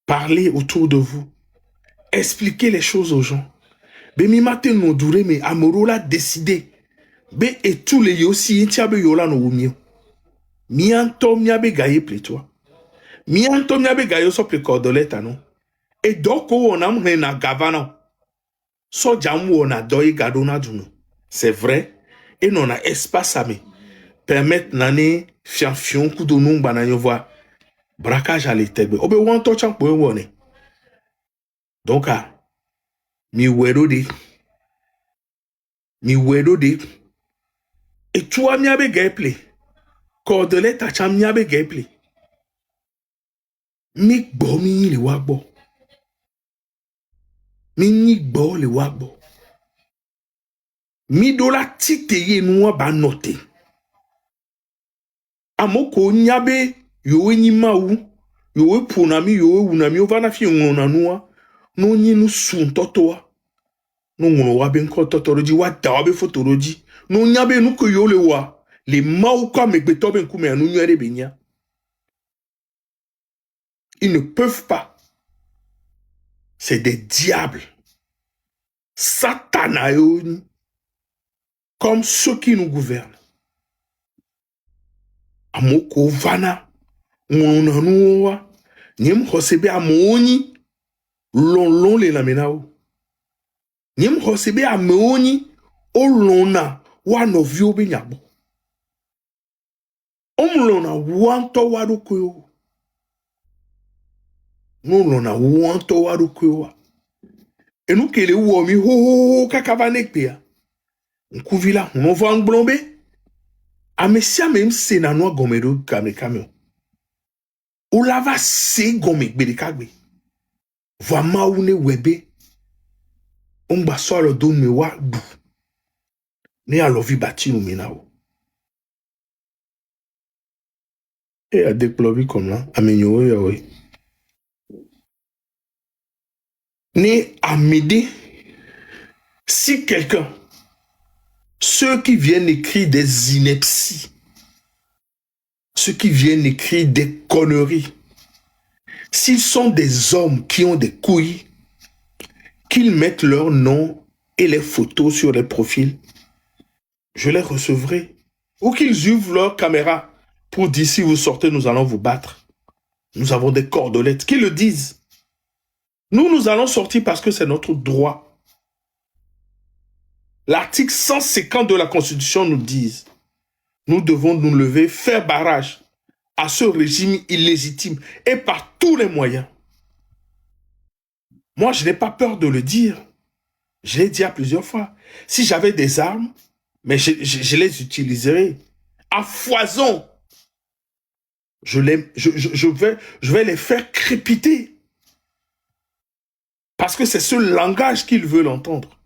parlez autour de vous. Expliquez les choses aux gens. Bemi matin no dure me amorola décidé. Be et tous les aussi intia be yola no wumio. Mianto miabe gaye pletoa. Mianto miabe gaye so ple cordoleta non. Et doko onam na gavana. So jamu ona doye gadona duno. C'est vrai. Et non a espace à me permettre nane fianfion kudonou bananyo voir braquage à l'étebe. Obe wanto champo wone. Donc mi wedo de. Et toi miabe gameplay. Cordeleta cham miabe gameplay. Mi gbo mi le wagbo. Mi ni gbo le wagbo. Mi do la tite ye noua ba note. Amoko nyabe yowe ni maou. Yowe punami yowe unami ovana fi ngona noua. No ni nu sun totoa. No ngono wabe nko totoroji wa dawabe fotoroji. No nyabe nu ko yole wa. Les maou kwa megbetobe nkume anu nyere benya. Ils ne peuvent pas. C'est des diables. Satanaïoni. Comme ceux qui nous gouvernent. Amoko vana. Ngonanuwa. Nyem hosebe amoni. Lon le lamenao. Nyem hosebe amoni. O lona. Wanovio benyabo. Lona wanto warukuyo. Lona wanto warukuyo. Et nous qui les ouomi ho kakavanek pia. Nkuvila on va en blombe. Amesia même c'est na noa gomedo kame. Ou lava se gomek bedekagbe. Va maoune webe. On ba so le don me wa du. Ne a lovi bati nou menao. Et a déplové comme là. Amenyo yawe. Ne a m'aider. Si quelqu'un, ceux qui viennent écrire des inepties, ceux qui viennent écrire des conneries, s'ils sont des hommes qui ont des couilles, qu'ils mettent leur nom et les photos sur les profils, je les recevrai. Ou qu'ils ouvrent leur caméra pour dire si vous sortez, nous allons vous battre. Nous avons des cordelettes. Qu'ils le disent. Nous allons sortir parce que c'est notre droit. L'article 150 de la Constitution nous dit, nous devons nous lever, faire barrage à ce régime illégitime et par tous les moyens. Moi, je n'ai pas peur de le dire. Je l'ai dit à plusieurs fois. Si j'avais des armes, mais je les utiliserai à foison. Je vais les faire crépiter. Parce que c'est ce langage qu'ils veulent entendre.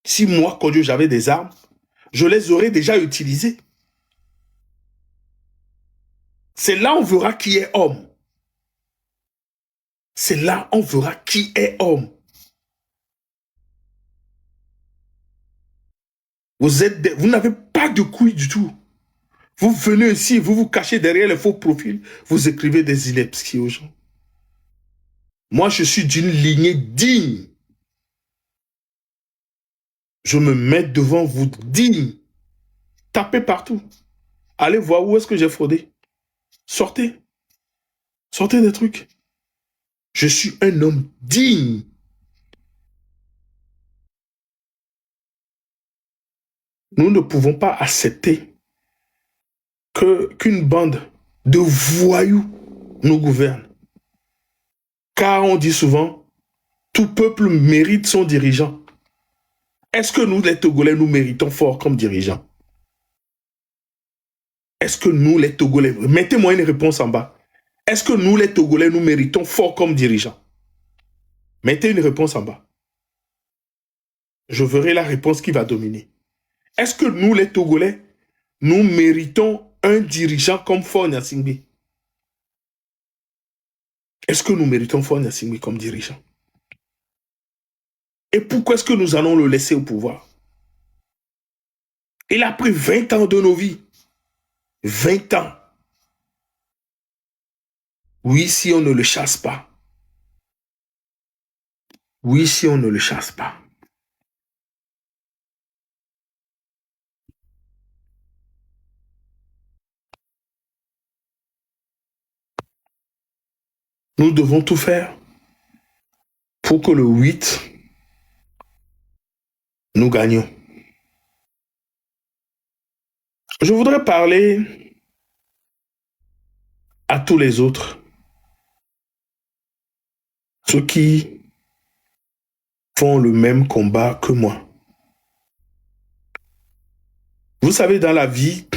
Si moi, quand j'avais des armes, je les aurais déjà utilisées. C'est là on verra qui est homme. C'est là on verra qui est homme. Vous n'avez pas de couilles du tout. Vous venez ici, vous vous cachez derrière les faux profils, vous écrivez des inepties aux gens. Moi, je suis d'une lignée digne. Je me mets devant vous digne. Tapez partout. Allez voir où est-ce que j'ai fraudé. Sortez. Sortez des trucs. Je suis un homme digne. Nous ne pouvons pas accepter qu'une bande de voyous nous gouverne. Car on dit souvent, tout peuple mérite son dirigeant. Est-ce que nous, les Togolais, nous méritons fort comme dirigeants? Est-ce que nous, les Togolais, mettez-moi une réponse en bas. Est-ce que nous, les Togolais, nous méritons fort comme dirigeants? Mettez une réponse en bas. Je verrai la réponse qui va dominer. Est-ce que nous, les Togolais, nous méritons un dirigeant comme Faure Gnassingbé? Est-ce que nous méritons Faure Gnassingbé comme dirigeant? Et pourquoi est-ce que nous allons le laisser au pouvoir? Il a pris 20 ans de nos vies. 20 ans. Oui, si on ne le chasse pas. Oui, si on ne le chasse pas. Nous devons tout faire pour que le 8, nous gagnions. Je voudrais parler à tous les autres, ceux qui font le même combat que moi. Vous savez, dans la vie,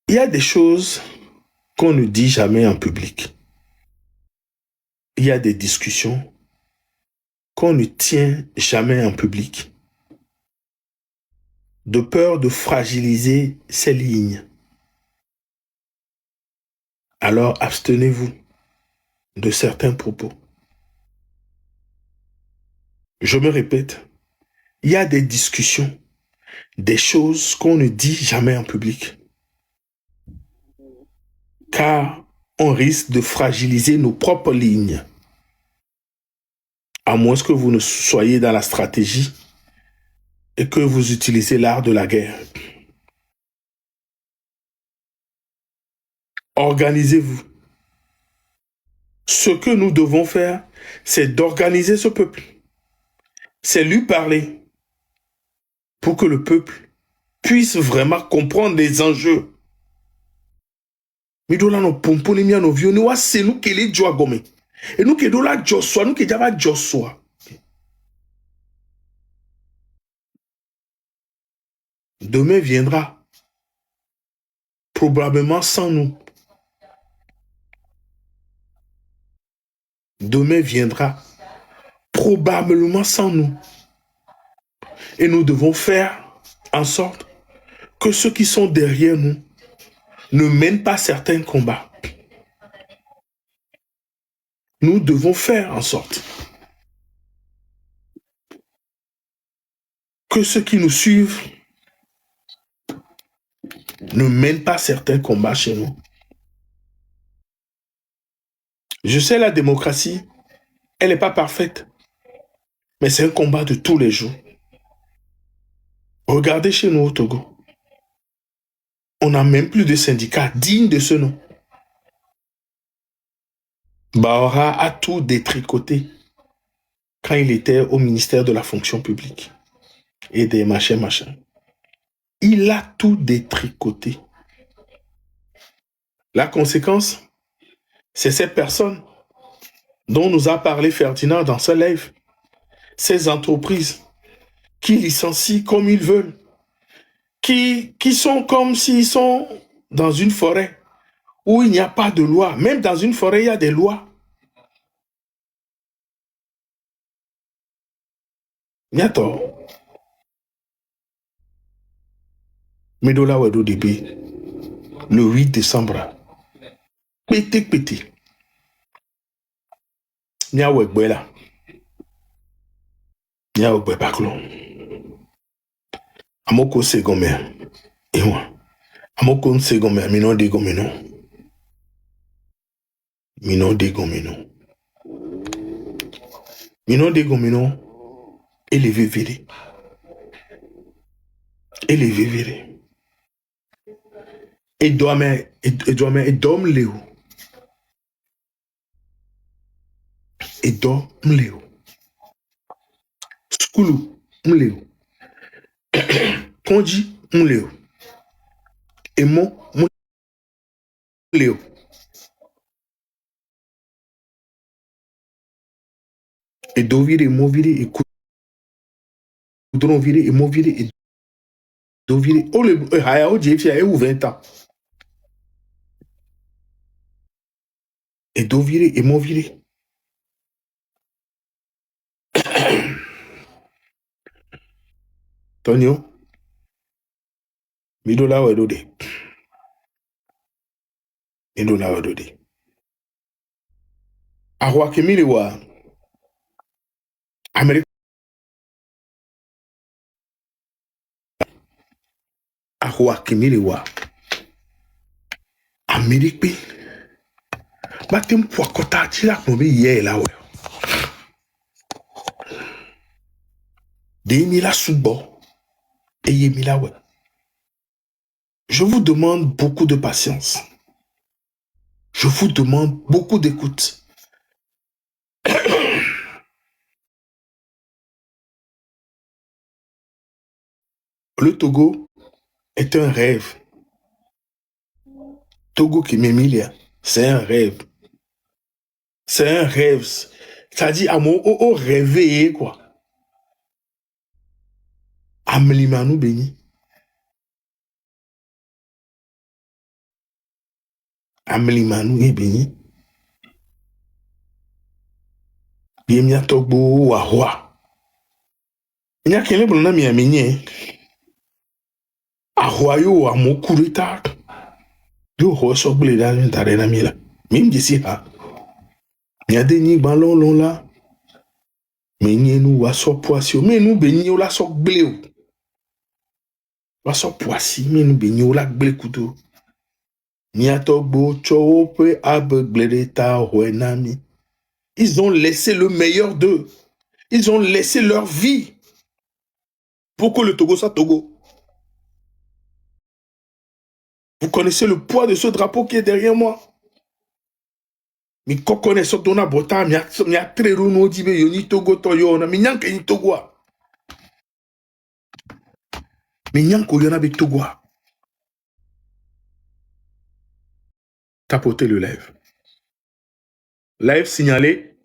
il y a des choses qu'on ne dit jamais en public. Il y a des discussions qu'on ne tient jamais en public, de peur de fragiliser ces lignes. Alors abstenez-vous de certains propos. Je me répète, il y a des discussions, des choses qu'on ne dit jamais en public, car on risque de fragiliser nos propres lignes, à moins que vous ne soyez dans la stratégie et que vous utilisez l'art de la guerre. Organisez-vous. Ce que nous devons faire, c'est d'organiser ce peuple. C'est lui parler pour que le peuple puisse vraiment comprendre les enjeux. Midola no pomponi mia no vioni wa se nous kele joa gome. Et nous que dola joswa, nous que java joswa. Demain viendra, probablement sans nous. Demain viendra, probablement sans nous. Et nous devons faire en sorte que ceux qui sont derrière nous ne mènent pas certains combats. Nous devons faire en sorte que ceux qui nous suivent ne mènent pas certains combats chez nous. Je sais, la démocratie, elle n'est pas parfaite, mais c'est un combat de tous les jours. Regardez chez nous au Togo. On n'a même plus de syndicats dignes de ce nom. Bahora a tout détricoté quand il était au ministère de la fonction publique et des machins. Il a tout détricoté. La conséquence, c'est ces personnes dont nous a parlé Ferdinand dans ce live, ces entreprises qui licencient comme ils veulent, qui sont comme s'ils sont dans une forêt où il n'y a pas de loi. Même dans une forêt, il y a des lois. Niato. Medola Wedo Débé, le 8 décembre. Pété. Nia Wegbela. Nia Wegbaklo. Amoko Segomé. Ewa. Amoko Segomé, Minon de Gomeno. Minon de Gomeno. Minon de Gomeno. Élevé véré. Élevé véré. Et dom léo. Et dom léo. Skulu léo. Konji léo. Et mon léo. Et do viré, mo viré, et coudron viré, et mo viré, et do viré. Oh le haya o djefia et ou 20 ans. Et do viré, et mo viré. Tonio. Midola Wedode. Midola Wedode. Ahwa kemile wa Amerika. Ahwa kemile wa Amerika. Batem Pouakota, tu l'as nommé hier là, ouais. Démila Soubo, et Yemila, ouais. Je vous demande beaucoup de patience. Je vous demande beaucoup d'écoute. Le Togo est un rêve. Togo qui m'émilia, c'est un rêve. C'est un rêve. Ça dit à mon rêver, quoi. Amlimanou béni. Amlimanou et béni. Biemia Togo wahwa. Il y a quelqu'un qui m'a mis Ahwayo a mon coup d'état. Yo ho blé dans une tarena mila. Même d'ici ha. Il y a des nids ballons là. Mais nous wa so poissio. Mais nous béni la so blé. Wa so poissi. Mais nous béni la blé couteau. Niatogbo chope abegle d'état nami. Ils ont laissé le meilleur d'eux. Ils ont laissé leur vie pour que le Togo soit Togo. Vous connaissez le poids de ce drapeau qui est derrière moi. Mi kokone so dona bota mi a trero no dibe yoni Togo toyo na mi nyanke ni Togo. Mi nyanko yona be Togo. Tapotez le live. Live signalé.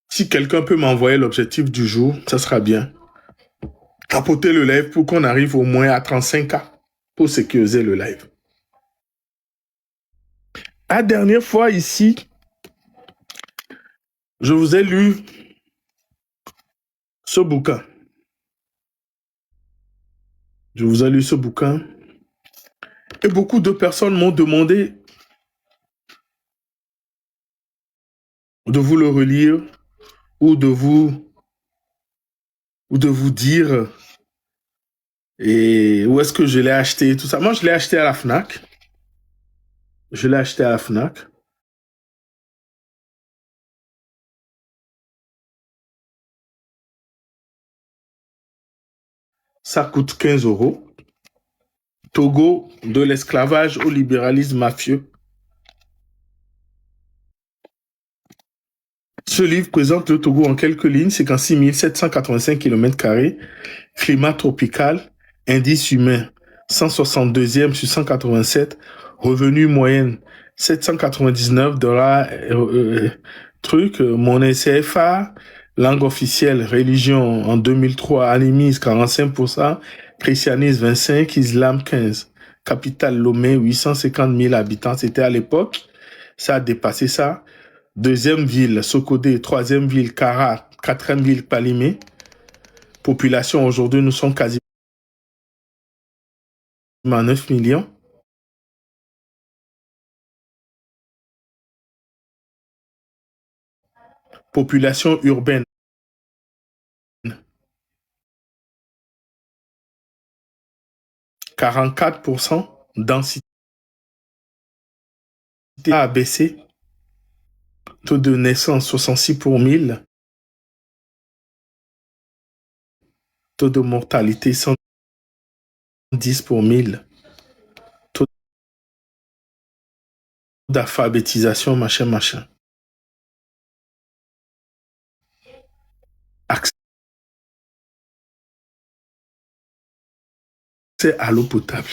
Si quelqu'un peut m'envoyer l'objectif du jour, ça sera bien. Tapotez le live pour qu'on arrive au moins à 35K pour sécuriser le live. La dernière fois ici, je vous ai lu ce bouquin. Je vous ai lu ce bouquin. Et beaucoup de personnes m'ont demandé de vous le relire ou de vous dire et où est-ce que je l'ai acheté, tout ça. Moi, je l'ai acheté à la FNAC. Je l'ai acheté à la FNAC. Ça coûte 15 €. Togo, de l'esclavage au libéralisme mafieux. Ce livre présente le Togo en quelques lignes, 56 785 km², climat tropical, indice humain 162e sur 187, revenu moyenne 799 $, monnaie CFA, langue officielle, religion en 2003, animisme 45%, christianisme 25%, islam 15%, capitale Lomé 850 000 habitants, c'était à l'époque, ça a dépassé ça. Deuxième ville, Sokodé. Troisième ville, Kara. Quatrième ville, Palimé. Population, aujourd'hui, nous sommes quasiment 9 millions. Population urbaine. 44%. Densité a baissé. Taux de naissance, 66 pour 1000. Taux de mortalité, 110 pour 1000. Taux d'alphabétisation, machin. Accès à l'eau potable.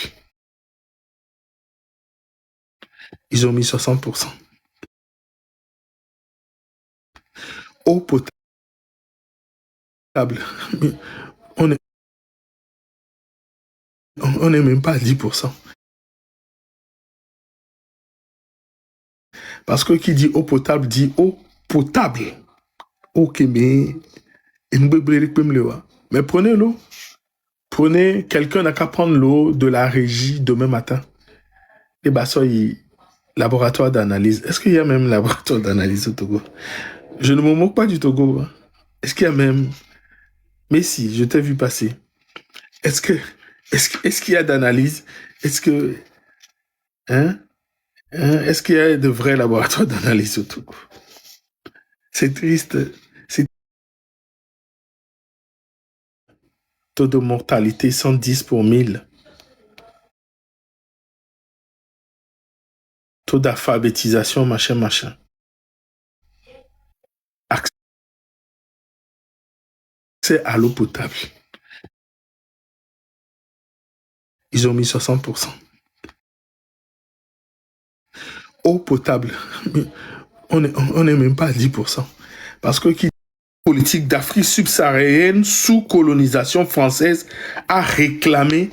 Ils ont mis 60%. Eau potable. On n'est même pas à 10%. Parce que qui dit eau potable dit eau potable. Ok, mais prenez l'eau. Prenez, quelqu'un n'a qu'à prendre l'eau de la régie demain matin. Et bah ça, laboratoire d'analyse. Est-ce qu'il y a même laboratoire d'analyse au Togo? Je ne me moque pas du Togo. Hein. Est-ce qu'il y a même... Mais si, je t'ai vu passer. Est-ce qu'il y a d'analyse? Est-ce que... Hein? Est-ce qu'il y a de vrais laboratoires d'analyse au Togo? C'est triste. C'est taux de mortalité 110 pour 1000. Taux d'alphabétisation, machin, machin. Accès à l'eau potable. Ils ont mis 60%. Eau potable. On n'est même pas à 10%. Parce que qui politique d'Afrique subsaharienne sous colonisation française a réclamé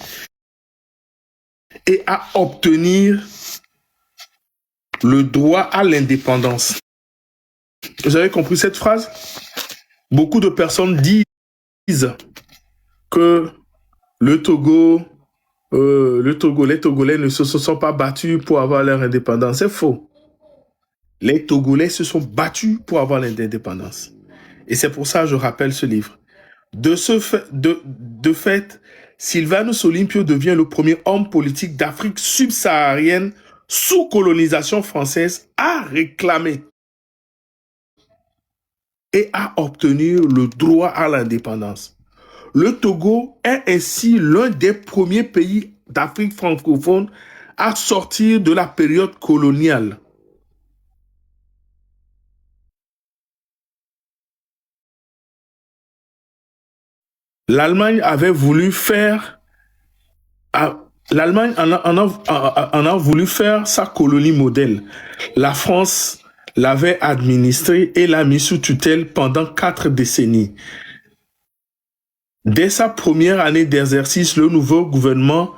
et à obtenir le droit à l'indépendance. Vous avez compris cette phrase? Beaucoup de personnes disent que le Togo, les Togolais ne se sont pas battus pour avoir leur indépendance. C'est faux. Les Togolais se sont battus pour avoir l'indépendance. Et c'est pour ça que je rappelle ce livre. De fait, Sylvanus Olympio devient le premier homme politique d'Afrique subsaharienne sous colonisation française à réclamer et à obtenir le droit à l'indépendance. Le Togo est ainsi l'un des premiers pays d'Afrique francophone à sortir de la période coloniale. L'Allemagne avait voulu faire L'Allemagne en a voulu faire sa colonie modèle. La France l'avait administrée et l'a mis sous tutelle pendant 4 décennies. Dès sa première année d'exercice, le nouveau gouvernement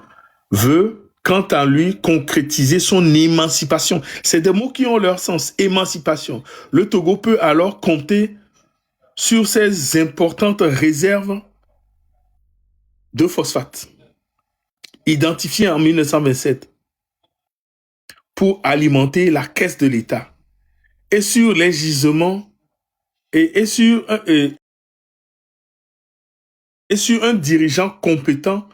veut, quant à lui, concrétiser son émancipation. C'est des mots qui ont leur sens, émancipation. Le Togo peut alors compter sur ses importantes réserves de phosphate, identifiées en 1927, pour alimenter la caisse de l'État, et sur les gisements et sur un dirigeant compétent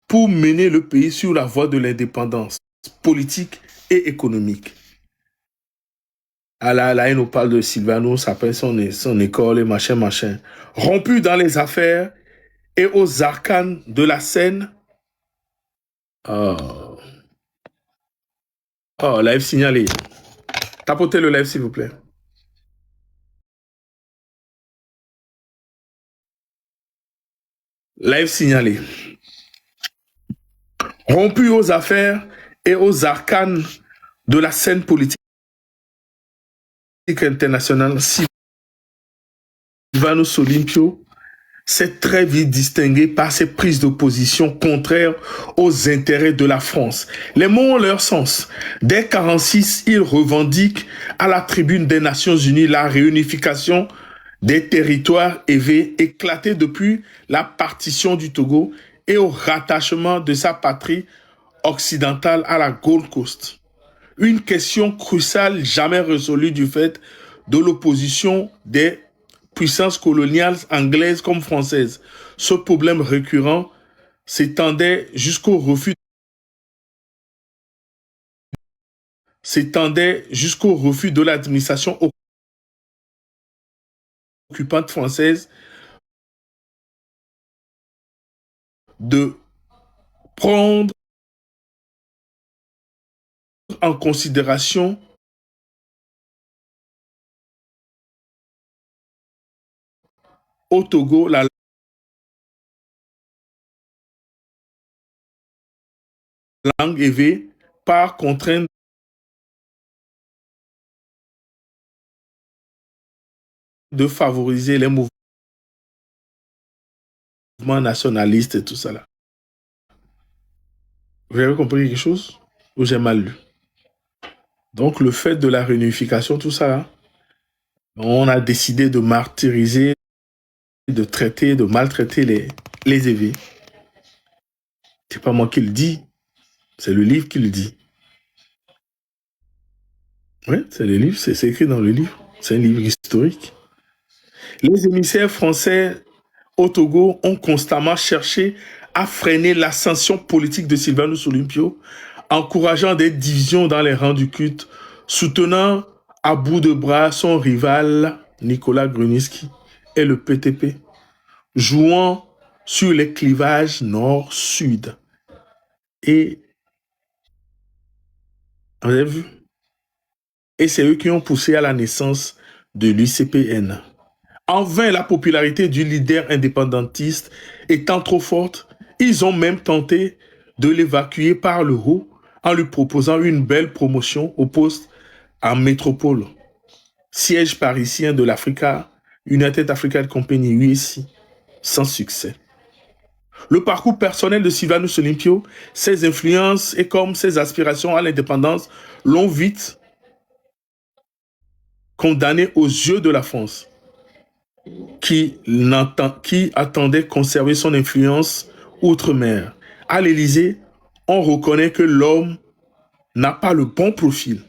pour mener le pays sur la voie de l'indépendance politique et économique. À la haine, on parle de Sylvanus, après son école et machin, machin. Rompu dans les affaires et aux arcanes de la scène. Oh, live signalé. Tapotez le live, s'il vous plaît. Live signalé. Rompu aux affaires et aux arcanes de la scène politique internationale, Sylvanus Olympio s'est très vite distingué par ses prises de position contraires aux intérêts de la France. Les mots ont leur sens. Dès 1946, il revendique à la tribune des Nations Unies la réunification des territoires éclatés depuis la partition du Togo et au rattachement de sa patrie occidentale à la Gold Coast. Une question cruciale jamais résolue du fait de l'opposition des puissances coloniales anglaises comme françaises. Ce problème récurrent s'étendait jusqu'au refus de l'administration occupante française de prendre en considération au Togo la langue éve par contrainte de favoriser les mouvements nationalistes et tout ça là. Vous avez compris quelque chose ou j'ai mal lu? Donc le fait de la réunification, tout ça là, on a décidé de martyriser, de traiter, de maltraiter les évêques. C'est pas moi qui le dis, c'est le livre qui le dit. Oui, c'est le livre, c'est écrit dans le livre. C'est un livre historique. Les émissaires français au Togo ont constamment cherché a freiné l'ascension politique de Sylvanus Olympio, encourageant des divisions dans les rangs du culte, soutenant à bout de bras son rival Nicolas Grunitzky et le PTP, jouant sur les clivages nord-sud. Et vous avez vu? Et c'est eux qui ont poussé à la naissance de l'UCPN. En vain, la popularité du leader indépendantiste étant trop forte, ils ont même tenté de l'évacuer par le haut en lui proposant une belle promotion au poste en métropole, siège parisien de l'Africa, United African Company, UAC, sans succès. Le parcours personnel de Sylvanus Olympio, ses influences et comme ses aspirations à l'indépendance l'ont vite condamné aux yeux de la France, qui attendait conserver son influence outre-mer. À l'Élysée, on reconnaît que l'homme n'a pas le bon profil.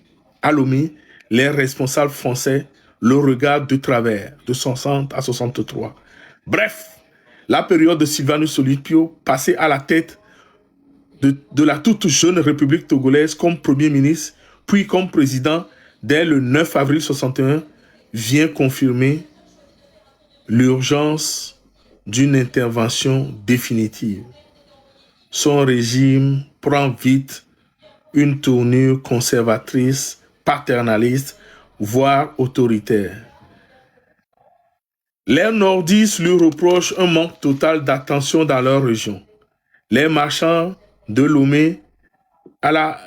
À Lomé, les responsables français le regardent de travers, de 60 à 63. Bref, la période de Sylvanus Olympio, passé à la tête de la toute jeune République togolaise comme Premier ministre, puis comme président dès le 9 avril 61, vient confirmer l'urgence d'une intervention définitive. Son régime prend vite une tournure conservatrice, paternaliste, voire autoritaire. Les nordistes lui reprochent un manque total d'attention dans leur région. Les marchands de Lomé, la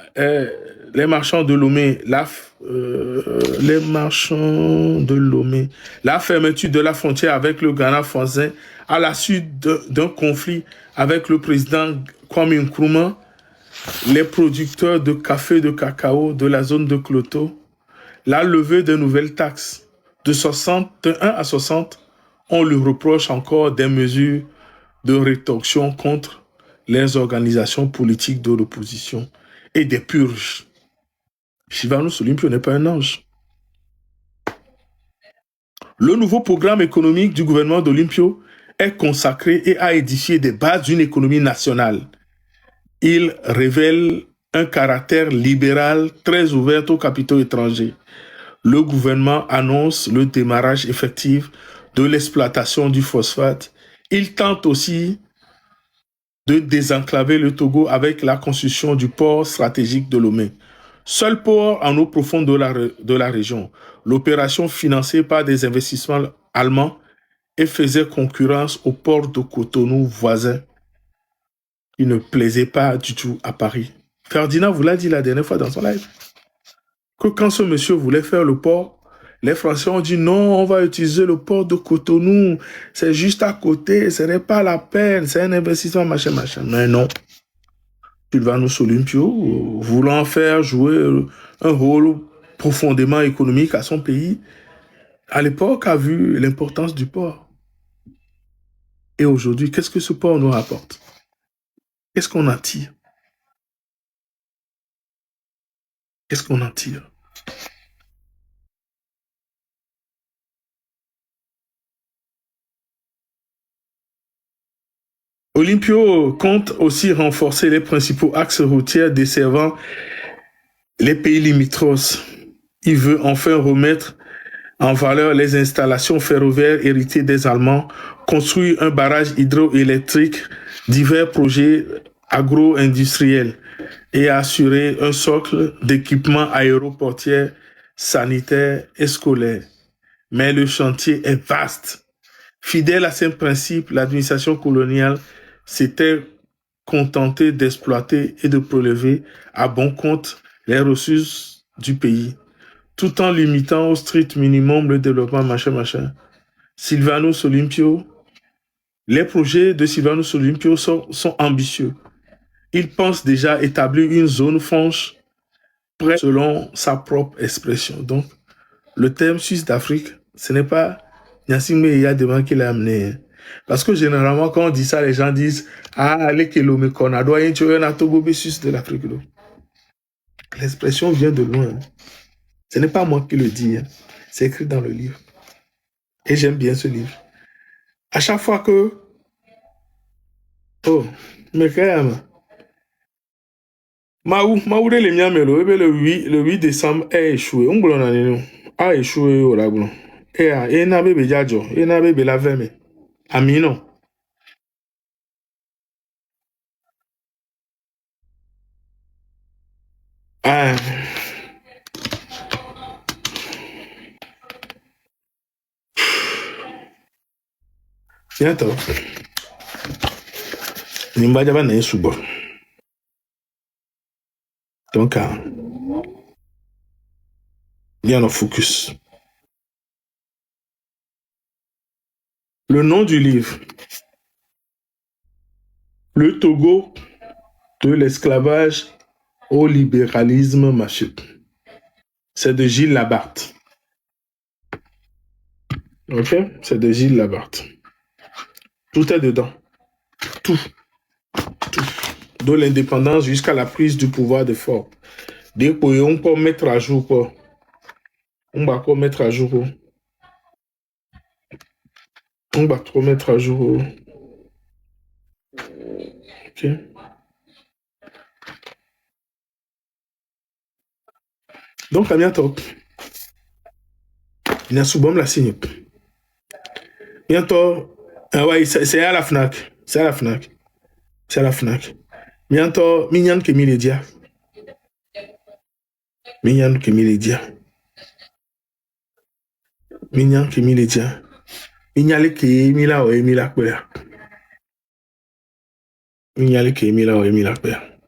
fermeture de la frontière avec le Ghana français à la suite d'un conflit avec le président Kwame Nkrumah, les producteurs de café et de cacao de la zone de Kloto, la levée de nouvelles taxes de 61 à 60, on lui reproche encore des mesures de rétorsion contre les organisations politiques de l'opposition et des purges. Sylvanus Olympio n'est pas un ange. Le nouveau programme économique du gouvernement d'Olympio est consacré et a édifié des bases d'une économie nationale. Il révèle un caractère libéral très ouvert aux capitaux étrangers. Le gouvernement annonce le démarrage effectif de l'exploitation du phosphate. Il tente aussi de désenclaver le Togo avec la construction du port stratégique de Lomé. Seul port en eau profonde de la région. L'opération financée par des investissements allemands et faisait concurrence au port de Cotonou voisin, qui ne plaisait pas du tout à Paris. Ferdinand vous l'a dit la dernière fois dans son live, que quand ce monsieur voulait faire le port, les Français ont dit non, on va utiliser le port de Cotonou, c'est juste à côté, ce n'est pas la peine, c'est un investissement, machin. Mais non. Sylvanus Olympio, voulant faire jouer un rôle profondément économique à son pays, à l'époque a vu l'importance du port. Et aujourd'hui, qu'est-ce que ce port nous rapporte? Qu'est-ce qu'on en tire? Qu'est-ce qu'on en tire? Olympio compte aussi renforcer les principaux axes routiers desservant les pays limitrophes. Il veut enfin remettre en valeur les installations ferroviaires héritées des Allemands, construire un barrage hydroélectrique, divers projets agro-industriels et assurer un socle d'équipements aéroportiers, sanitaires et scolaires. Mais le chantier est vaste. Fidèle à ses principes, l'administration coloniale s'était contentée d'exploiter et de prélever à bon compte les ressources du pays, tout en limitant au strict minimum le développement machin. Sylvanus Olympio, les projets de Sylvanus Olympio sont ambitieux. Il pense déjà établir une zone franche près selon sa propre expression. Donc, le terme Suisse d'Afrique, ce n'est pas Nyasime Eyadema qui l'a amené. Parce que généralement, quand on dit ça, les gens disent « Ah, allez, Kelome Konado, il y a un Togo Suisse de l'Afrique. » L'expression vient de loin. Ce n'est pas moi qui le dis. C'est écrit dans le livre. Et j'aime bien ce livre. À chaque fois que Oh, mais quand même. Maoudé les miens, mais le 8 décembre a échoué. On a échoué au lagon. Et n'a bébé djadjo. Et n'a bébé la veme. Amino. Ah, bientôt. Nimbadjaba n'a subo. Donc, bien en focus. Le nom du livre. Le Togo de l'esclavage au libéralisme maché. C'est de Gilles Labarthe. Ok? C'est de Gilles Labarthe. Tout est dedans. Tout. De l'indépendance jusqu'à la prise du pouvoir de fort. Dès qu'on peut mettre à jour, quoi. On va quoi mettre à jour. On va trop mettre à jour. Ok? Donc, à bientôt. Il y a souvent la signe. Bientôt. Ah ouais, c'est à la FNAC. C'est à la FNAC. C'est à la FNAC. Bientôt, Mignan Kemiledia. Mignan Kemiledia. Mignan Kemiledia. Mignale ke Emila o Emila Kwea. Mignale ke Emila o Emila Kwea.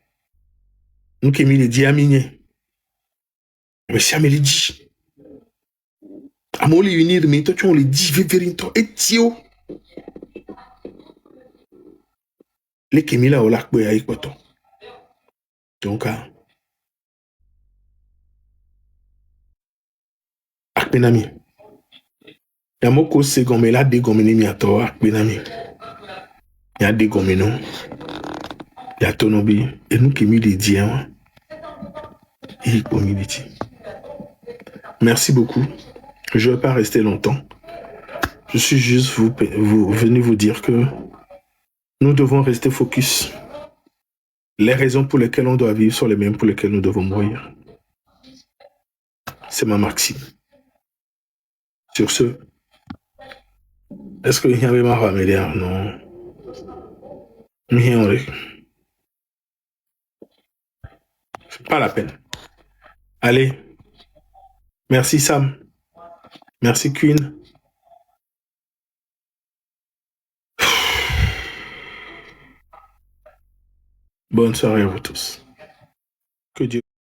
Nkemiledia Migne. Mais si Amélie dit. Amoli unir, mais toi, tu on les dit, Viverinto et Tio. Les Kemila o Lakbea Ikwato. Donc, Akpenami. Yamoko se gomela de gomene miato Akpenami. Ya de gomeno. Ya tonobi. Et nous Kemile Dia. Et community. Merci beaucoup. Je ne vais pas rester longtemps. Je suis juste venu vous dire que nous devons rester focus. Les raisons pour lesquelles on doit vivre sont les mêmes pour lesquelles nous devons mourir. C'est ma maxime. Sur ce, est-ce qu'il y avait ma famille? Non. C'est pas la peine. Allez. Merci Sam. Merci Queen. Bonne soirée à vous tous. Que Dieu